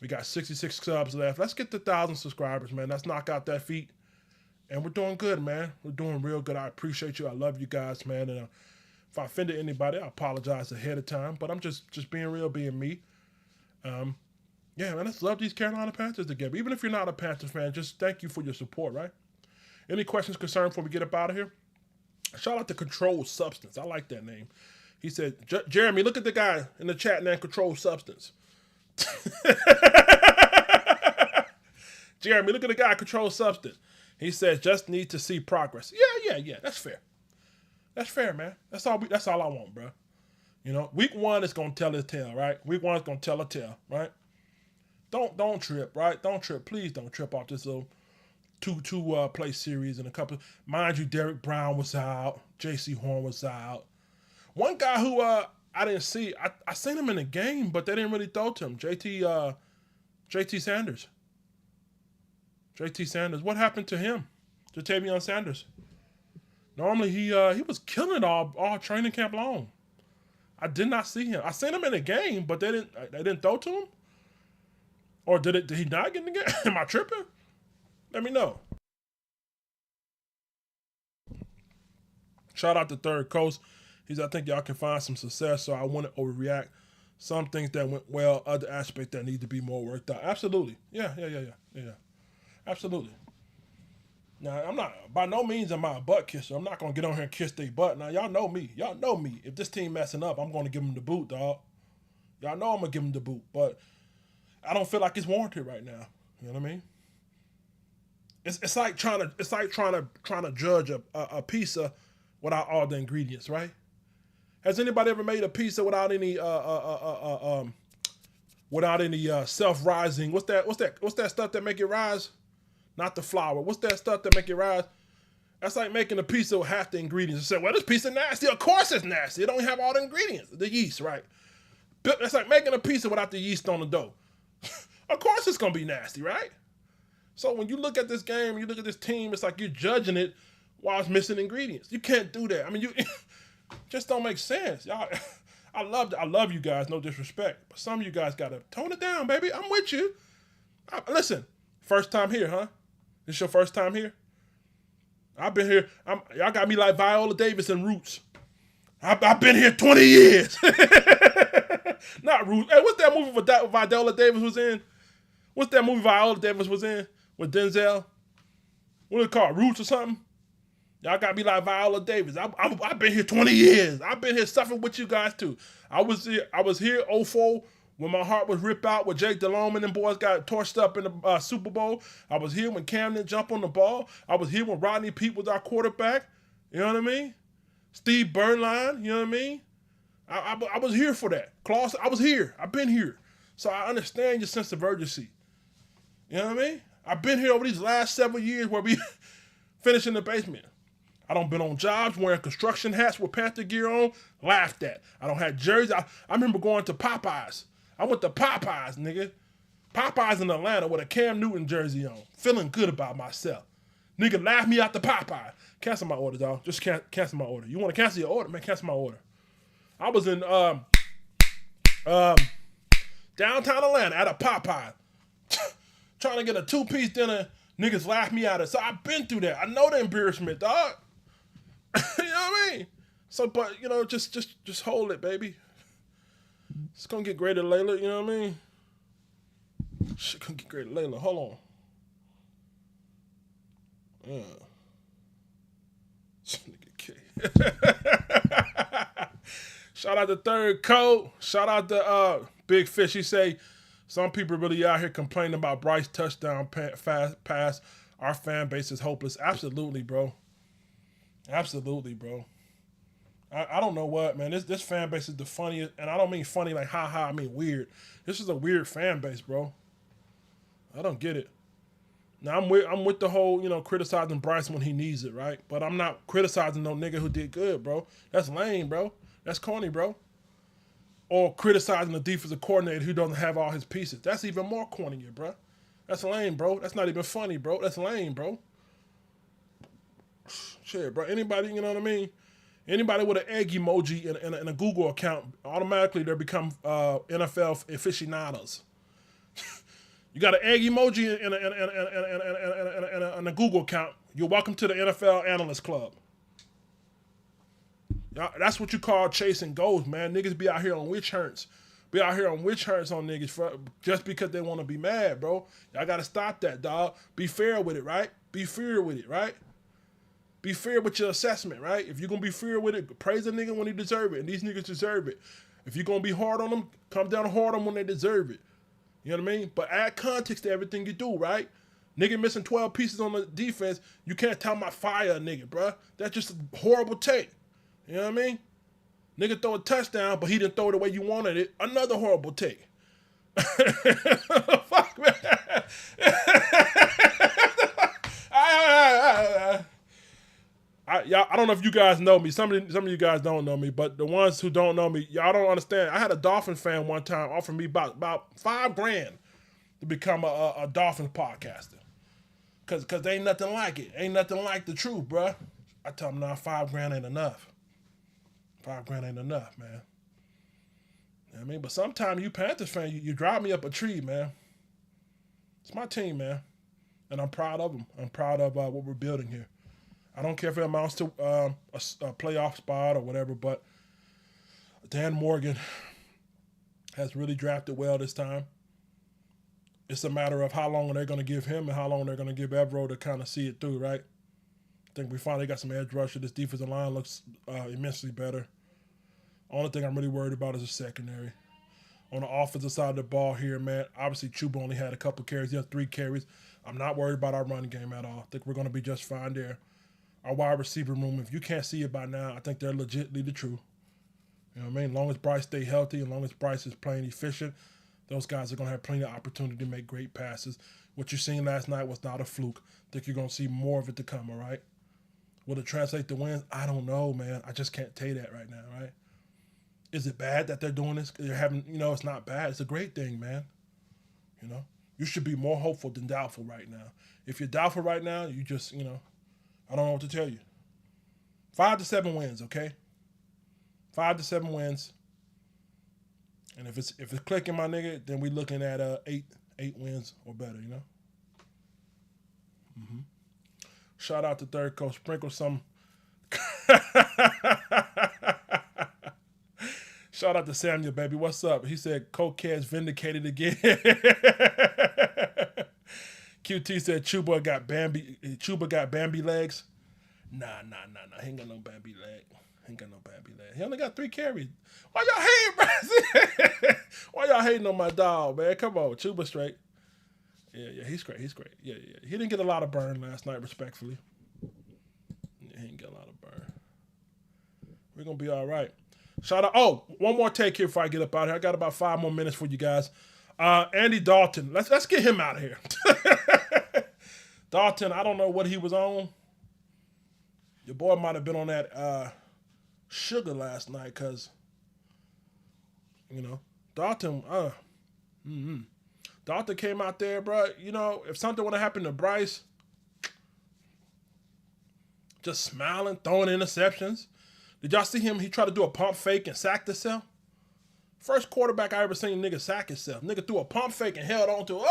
We got 66 subs left. Let's get to 1,000 subscribers, man. Let's knock out that feat. And we're doing good, man. We're doing real good. I appreciate you. I love you guys, man. And if I offended anybody, I apologize ahead of time. But I'm just being real, being me. Yeah, man, let's love these Carolina Panthers together. Even if you're not a Panthers fan, just thank you for your support, right? Any questions, concerns before we get up out of here? Shout out to Controlled Substance. I like that name. He said, Jeremy, look at the guy in the chat named Controlled Substance. Jeremy, look at the guy Controlled Substance. He says, just need to see progress. Yeah. That's fair. That's fair, man. That's all I want, bro. You know, week 1 is gonna tell a tale, right? Week 1 is gonna tell a tale, right? Don't trip, right? Don't trip. Please don't trip off this little two play series and a couple. Mind you, Derek Brown was out. J.C. Horn was out. One guy who I didn't see, I seen him in the game, but they didn't really throw to him. J.T. Sanders. J.T. Sanders. What happened to him? Jatavion Sanders. Normally he was killing all training camp long. I did not see him. I seen him in the game, but they didn't throw to him. Or did he not get in the game? Am I tripping? Let me know. Shout out to Third Coast. I think y'all can find some success, so I wouldn't overreact. Some things that went well, other aspects that need to be more worked out. Absolutely. Yeah. Absolutely. Now, I'm not, by no means am I a butt kisser. I'm not going to get on here and kiss their butt. Now, y'all know me. Y'all know me. If this team messing up, I'm going to give them the boot, dog. Y'all know I'm going to give them the boot, but I don't feel like it's warranted right now. You know what I mean? It's like trying to judge a pizza without all the ingredients, right? Has anybody ever made a pizza without any self-rising? What's that stuff that make it rise? Not the flour. What's that stuff that make it rise? That's like making a pizza with half the ingredients. You say, well, this pizza nasty. Of course it's nasty. It don't have all the ingredients. The yeast, right? That's like making a pizza without the yeast on the dough. Of course it's going to be nasty, right? So when you look at this game, you look at this team, it's like you're judging it while it's missing ingredients. You can't do that. I mean, you just don't make sense. Y'all, I love you guys, no disrespect. But some of you guys got to tone it down, baby. I'm with you. Listen, first time here, huh? This your first time here? I've been here. Y'all got me like Viola Davis and Roots. I've been here 20 years. Not Roots. Hey, what's that movie Viola Davis was in? What's that movie Viola Davis was in with Denzel? What is it called? Roots or something? Y'all got me like Viola Davis. I've been here 20 years. I've been here suffering with you guys too. I was here 04 when my heart was ripped out when Jake Delhomme and them boys got torched up in the Super Bowl. I was here when Camden jumped on the ball. I was here when Rodney Peete was our quarterback. You know what I mean? Steve Bernline, you know what I mean? I was here for that. Klaus, I was here. I've been here. So I understand your sense of urgency. You know what I mean? I've been here over these last several years where we finished in the basement. I don't been on jobs wearing construction hats with Panther gear on, laughed at. I don't have jerseys. I remember going to Popeyes. I went to Popeyes, nigga. Popeyes in Atlanta with a Cam Newton jersey on, feeling good about myself. Nigga laughed me out to Popeye. Cancel my order, dog. Just cancel my order. You want to cancel your order? Man, cancel my order. I was in downtown Atlanta at a Popeye trying to get a 2-piece dinner. Niggas laughed me out of it. So I've been through that. I know the embarrassment, dog. You know what I mean? So, but, you know, just hold it, baby. It's going to get greater later, you know what I mean? Shit going to get greater later. Hold on. Yeah. Shout out to Third Coat. Shout out to Big Fish. He say, some people really out here complaining about Bryce touchdown pass. Our fan base is hopeless. Absolutely, bro. Absolutely, bro. I don't know what, man. This fan base is the funniest, and I don't mean funny like ha-ha, I mean weird. This is a weird fan base, bro. I don't get it. Now I'm with the whole, criticizing Bryce when he needs it, right? But I'm not criticizing no nigga who did good, bro. That's lame, bro. That's corny, bro. Or criticizing the defensive coordinator who doesn't have all his pieces. That's even more corny, bro. That's lame, bro. That's not even funny, bro. That's lame, bro. Shit, bro. Anybody, you know what I mean? Anybody with an egg emoji in a Google account, automatically they become NFL aficionados. You got an egg emoji in a Google account, you're welcome to the NFL Analyst Club. That's what you call chasing goals, man. Niggas be out here on witch hunts. Be out here on witch hunts on niggas just because they want to be mad, bro. Y'all got to stop that, dog. Be fair with it, right? Be fair with it, right? Be fair with your assessment, right? If you're going to be fair with it, praise a nigga when he deserve it. And these niggas deserve it. If you're going to be hard on them, come down hard on them when they deserve it. You know what I mean? But add context to everything you do, right? Nigga missing 12 pieces on the defense, you can't tell my fire a nigga, bruh. That's just a horrible take. You know what I mean? Nigga throw a touchdown, but he didn't throw it the way you wanted it. Another horrible take. Fuck, man. I don't know if you guys know me. Some of you guys don't know me, but the ones who don't know me, y'all don't understand. I had a Dolphin fan one time offer me about $5,000 to become a Dolphins podcaster. Cause they ain't nothing like it. Ain't nothing like the truth, bruh. I tell them, nah, $5,000 ain't enough. $5,000 ain't enough, man. You know what I mean? But sometimes you Panthers fan, you drive me up a tree, man. It's my team, man. And I'm proud of them. I'm proud of what we're building here. I don't care if it amounts to a playoff spot or whatever, but Dan Morgan has really drafted well this time. It's a matter of how long they're going to give him and how long they're going to give Evero to kind of see it through, right? I think we finally got some edge rusher. This defensive line looks immensely better. Only thing I'm really worried about is the secondary. On the offensive side of the ball here, man, obviously Chuba only had a couple carries. He had 3 carries. I'm not worried about our running game at all. I think we're going to be just fine there. Our wide receiver room, if you can't see it by now, I think they're legitimately the truth. You know what I mean? As long as Bryce stay healthy, as long as Bryce is playing efficient, those guys are going to have plenty of opportunity to make great passes. What you seen last night was not a fluke. I think you're going to see more of it to come, all right? Will it translate to wins? I don't know, man. I just can't tell you that right now, right? Is it bad that they're doing this? They're having, it's not bad. It's a great thing, man. You should be more hopeful than doubtful right now. If you're doubtful right now, you just, I don't know what to tell you. 5 to 7 wins, okay? 5 to 7 wins. And if it's clicking, my nigga, then we looking at 8 wins or better, Mm-hmm. Shout out to Third Coast. Sprinkle some. Shout out to Samuel, baby. What's up? He said Cokehead's vindicated again. QT said Chuba got Bambi legs. Nah. He ain't got no Bambi leg. He only got 3 carries. Why y'all hating, bro? Why y'all hating on my dog, man? Come on, Chuba straight. Yeah, he's great. Yeah. He didn't get a lot of burn last night, respectfully. Yeah, he didn't get a lot of burn. We're going to be all right. Shout out. Oh, one more take here before I get up out here. I got about 5 more minutes for you guys. Andy Dalton. Let's get him out of here. Dalton, I don't know what he was on. Your boy might have been on that sugar last night because, Dalton, Dalton came out there, bro. If something would have happened to Bryce, just smiling, throwing interceptions. Did y'all see him? He tried to do a pump fake and sacked himself. First quarterback I ever seen a nigga sack himself. Nigga threw a pump fake and held on to it.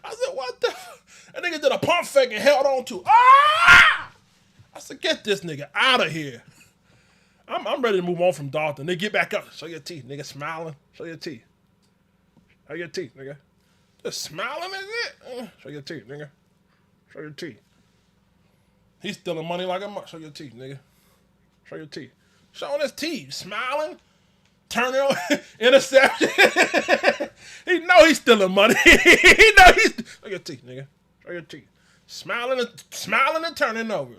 I said, what the? That nigga did a pump fake and held on to it. I said, get this nigga out of here. I'm ready to move on from Dalton. They get back up. Show your teeth, nigga. Smiling. Show your teeth. Show your teeth, nigga. Just smiling, is it? Show your teeth, nigga. Show your teeth. He's stealing money like a mother. Show your teeth, nigga. Show your teeth. Showing his teeth. Smiling. Turning on. Interception. He know he's stealing money. He know he's... Show your teeth, nigga. Show your teeth. Smiling and turning over.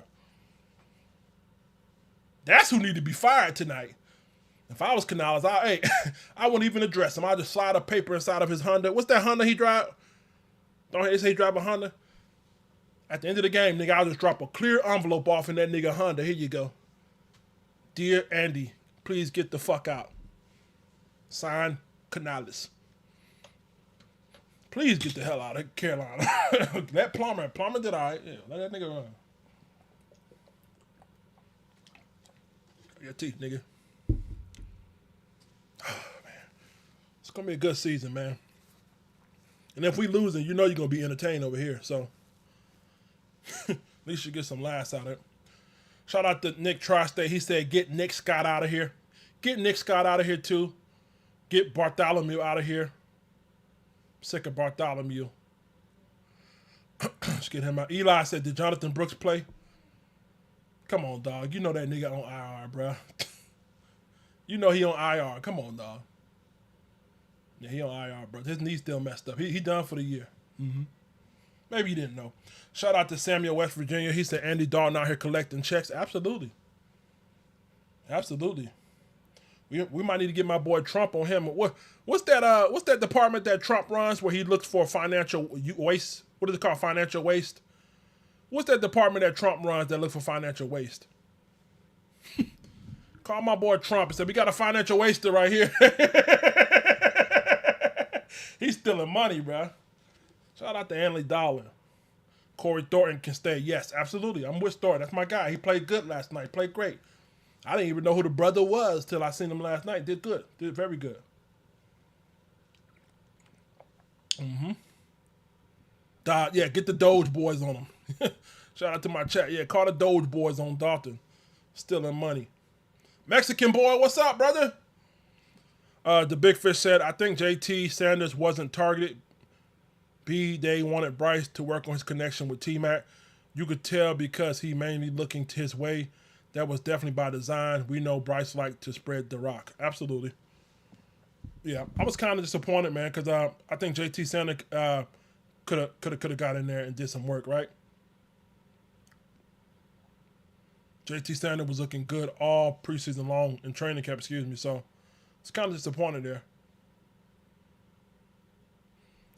That's who need to be fired tonight. If I was Canales, I wouldn't even address him. I'd just slide a paper inside of his Honda. What's that Honda he drive? Don't they say drive a Honda? At the end of the game, nigga, I'll just drop a clear envelope off in that nigga Honda. Here you go. Dear Andy, please get the fuck out. Signed, Canales. Please get the hell out of Carolina. That Plummer did all right. Yeah, let that nigga run. Your teeth, nigga. Oh, man. It's going to be a good season, man. And if we losing, you know you're going to be entertained over here. So, at least you get some laughs out of it. Shout out to Nick Tri-State. He said, get Nic Scott out of here. Get Nic Scott out of here, too. Get Bartholomew out of here. Sick of Bartholomew. Let's get him out. Eli said, did Jonathan Brooks play? Come on, dog. You know that nigga on IR, bro. You know he on IR. Come on, dog. Yeah, he on IR, bro. His knee's still messed up. He done for the year. Maybe you didn't know. Shout out to Samuel, West Virginia. He said, Andy Dalton out here collecting checks. Absolutely. Absolutely. We might need to get my boy Trump on him. What's that department that Trump runs where he looks for financial waste? What is it called? Financial waste? What's that department that Trump runs that looks for financial waste? Call my boy Trump and say, we got a financial waster right here. He's stealing money, bro. Shout out to Anley Dollar. Corey Thornton can stay. Yes, absolutely. I'm with Thornton. That's my guy. He played good last night. Played great. I didn't even know who the brother was till I seen him last night. Did good. Did very good. Yeah, get the Doge boys on him. Shout out to my chat. Yeah, call the Doge boys on Dalton. Stealing money. Mexican boy, what's up, brother? The Big Fish said, I think JT Sanders wasn't targeted. B, they wanted Bryce to work on his connection with T-Mac. You could tell because he mainly looking to his way. That was definitely by design. We know Bryce liked to spread the rock. Absolutely. Yeah, I was kind of disappointed, man, because I think JT Sanders could have got in there and did some work, right? JT Sanders was looking good all preseason long in training camp, so it's kind of disappointed there.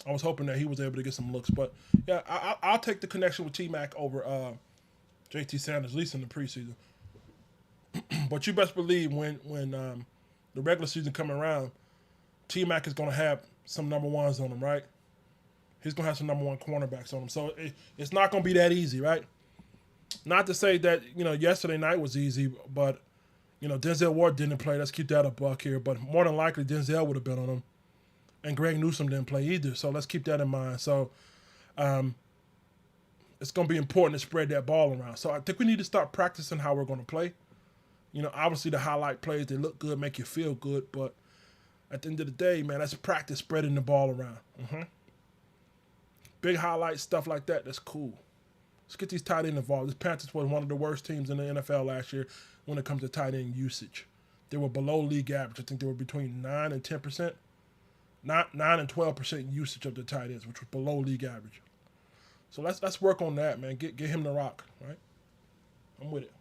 I was hoping that he was able to get some looks, but yeah, I'll take the connection with T-Mac over JT Sanders, at least in the preseason. But you best believe when the regular season come around, T-Mac is going to have some number ones on him, right? He's going to have some number one cornerbacks on him. So it's not going to be that easy, right? Not to say that, yesterday night was easy, but, Denzel Ward didn't play. Let's keep that a buck here. But more than likely, Denzel would have been on him. And Greg Newsome didn't play either. So let's keep that in mind. So it's going to be important to spread that ball around. So I think we need to start practicing how we're going to play. Obviously the highlight plays, they look good, make you feel good. But at the end of the day, man, let's practice spreading the ball around. Big highlights, stuff like that, that's cool. Let's get these tight ends involved. This Panthers was one of the worst teams in the NFL last year when it comes to tight end usage. They were below league average. I think they were between 9 and 10%. 9 and 12% usage of the tight ends, which was below league average. So let's work on that, man. Get him the rock, right? I'm with it.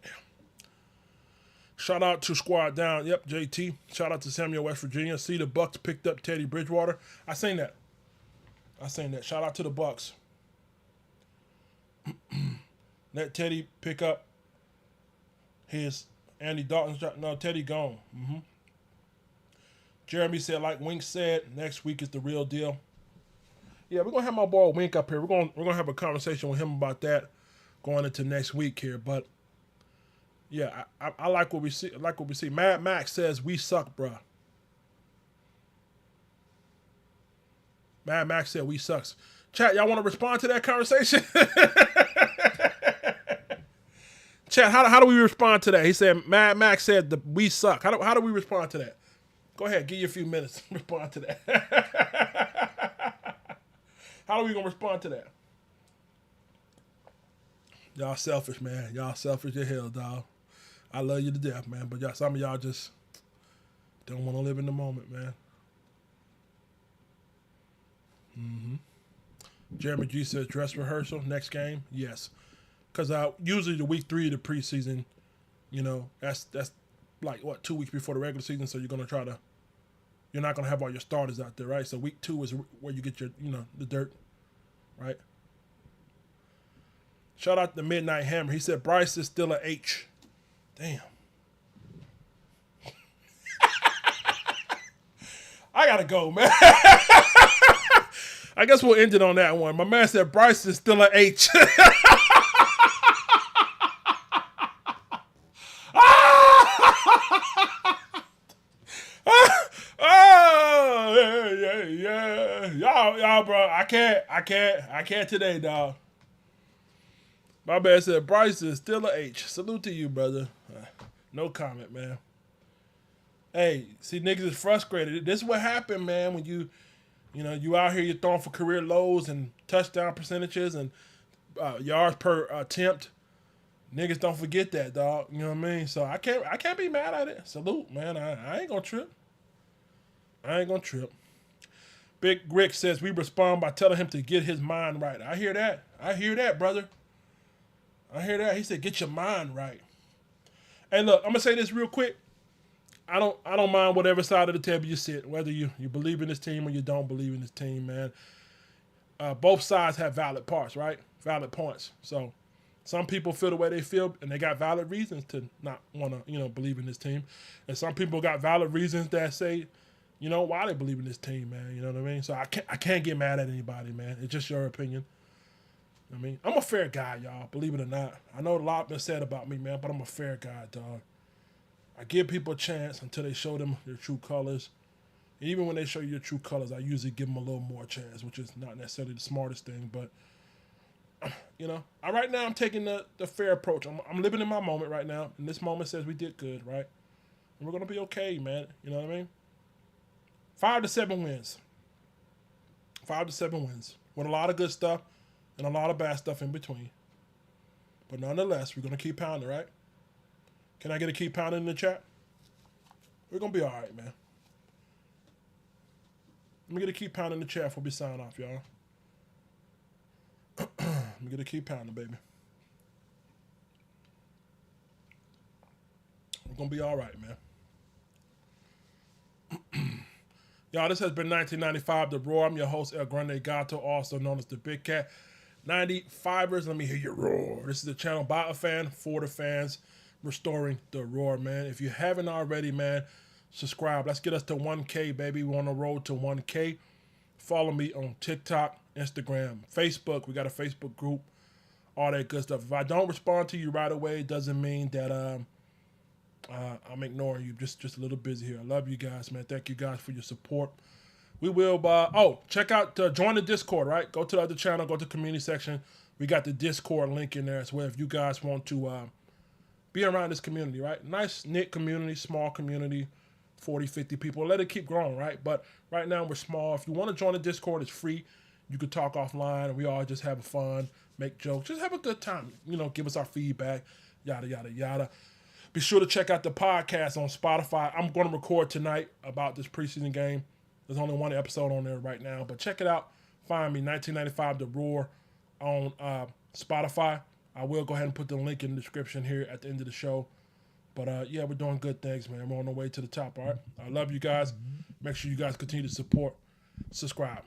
Yeah. Shout out to Squad Down. Yep, JT. Shout out to Samuel, West Virginia. See, the Bucks picked up Teddy Bridgewater. I seen that. Shout out to the Bucks. Let Teddy pick up his Andy Dalton's job. No, Teddy gone. Jeremy said, like Wink said, next week is the real deal. Yeah, we're gonna have my boy Wink up here. We're gonna have a conversation with him about that going into next week here. But yeah, I like what we see. Mad Max says we suck, bruh. Mad Max said we sucks. Chat, y'all want to respond to that conversation? Chat, how do we respond to that? He said Mad Max said we suck. How do we respond to that? Go ahead, give you a few minutes to respond to that. How are we gonna respond to that? Y'all selfish, man. Y'all selfish as hell, dog. I love you to death, man. But some of y'all just don't want to live in the moment, man. Jeremy G says dress rehearsal next game. Yes, because usually the week 3 of the preseason, that's like 2 weeks before the regular season. So you're gonna try to you're not going to have all your starters out there, right? So week 2 is where you get your, the dirt, right? Shout out to Midnight Hammer. He said Bryce is still a H. Damn. I got to go, man. I guess we'll end it on that one. My man said Bryce is still a H. Yeah. Y'all, bro, I can't today, dog. My man said Bryce is still a H. Salute to you, brother. No comment, man. Hey, see, niggas is frustrated. This is what happened, man, when you out here, you're throwing for career lows and touchdown percentages and yards per attempt. Niggas don't forget that, dog. You know what I mean? So I can't be mad at it. Salute, man. I ain't gonna trip. Big Rick says we respond by telling him to get his mind right. I hear that, brother. I hear that. He said, get your mind right. Hey, look, I'm gonna say this real quick. I don't mind whatever side of the table you sit, whether you believe in this team or you don't believe in this team, man. Both sides have valid parts, right? Valid points. So some people feel the way they feel, and they got valid reasons to not want to, believe in this team. And some people got valid reasons that say, why they believe in this team, man. You know what I mean? So I can't get mad at anybody, man. It's just your opinion. I mean, I'm a fair guy, y'all, believe it or not. I know a lot been said about me, man, but I'm a fair guy, dog. I give people a chance until they show them their true colors. And even when they show you your true colors, I usually give them a little more chance, which is not necessarily the smartest thing. But, right now I'm taking the fair approach. I'm living in my moment right now. And this moment says we did good, right? And we're going to be okay, man. You know what I mean? 5 to 7 wins. 5 to 7 wins. With a lot of good stuff and a lot of bad stuff in between. But nonetheless, we're going to keep pounding, right? Can I get a keep pounding in the chat? We're going to be all right, man. Let me get a keep pounding in the chat before we sign off, y'all. Let me get a keep pounding, baby. We're going to be all right, man. Y'all, this has been 1995 The Roar. I'm your host, El Grande Gato, also known as the Big Cat. 95ers, let me hear your roar. This is the channel by a fan, for the fans, restoring the roar, man. If you haven't already, man, subscribe. Let's get us to 1K, baby. We're on the road to 1K. Follow me on TikTok, Instagram, Facebook. We got a Facebook group, all that good stuff. If I don't respond to you right away, it doesn't mean that I'm ignoring you. Just a little busy here. I love you guys, man. Thank you guys for your support. We will, check out, join the Discord, right? Go to the other channel, go to the community section. We got the Discord link in there as well if you guys want to be around this community, right? Nice, knit community, small community, 40, 50 people. Let it keep growing, right? But right now we're small. If you want to join the Discord, it's free. You can talk offline, and we all just have fun, make jokes, just have a good time. Give us our feedback, yada, yada, yada. Be sure to check out the podcast on Spotify. I'm going to record tonight about this preseason game. There's only one episode on there right now, but check it out. Find me, 1995 The Roar, on Spotify. I will go ahead and put the link in the description here at the end of the show. But, we're doing good things, man. We're on the way to the top, all right? I love you guys. Make sure you guys continue to support. Subscribe.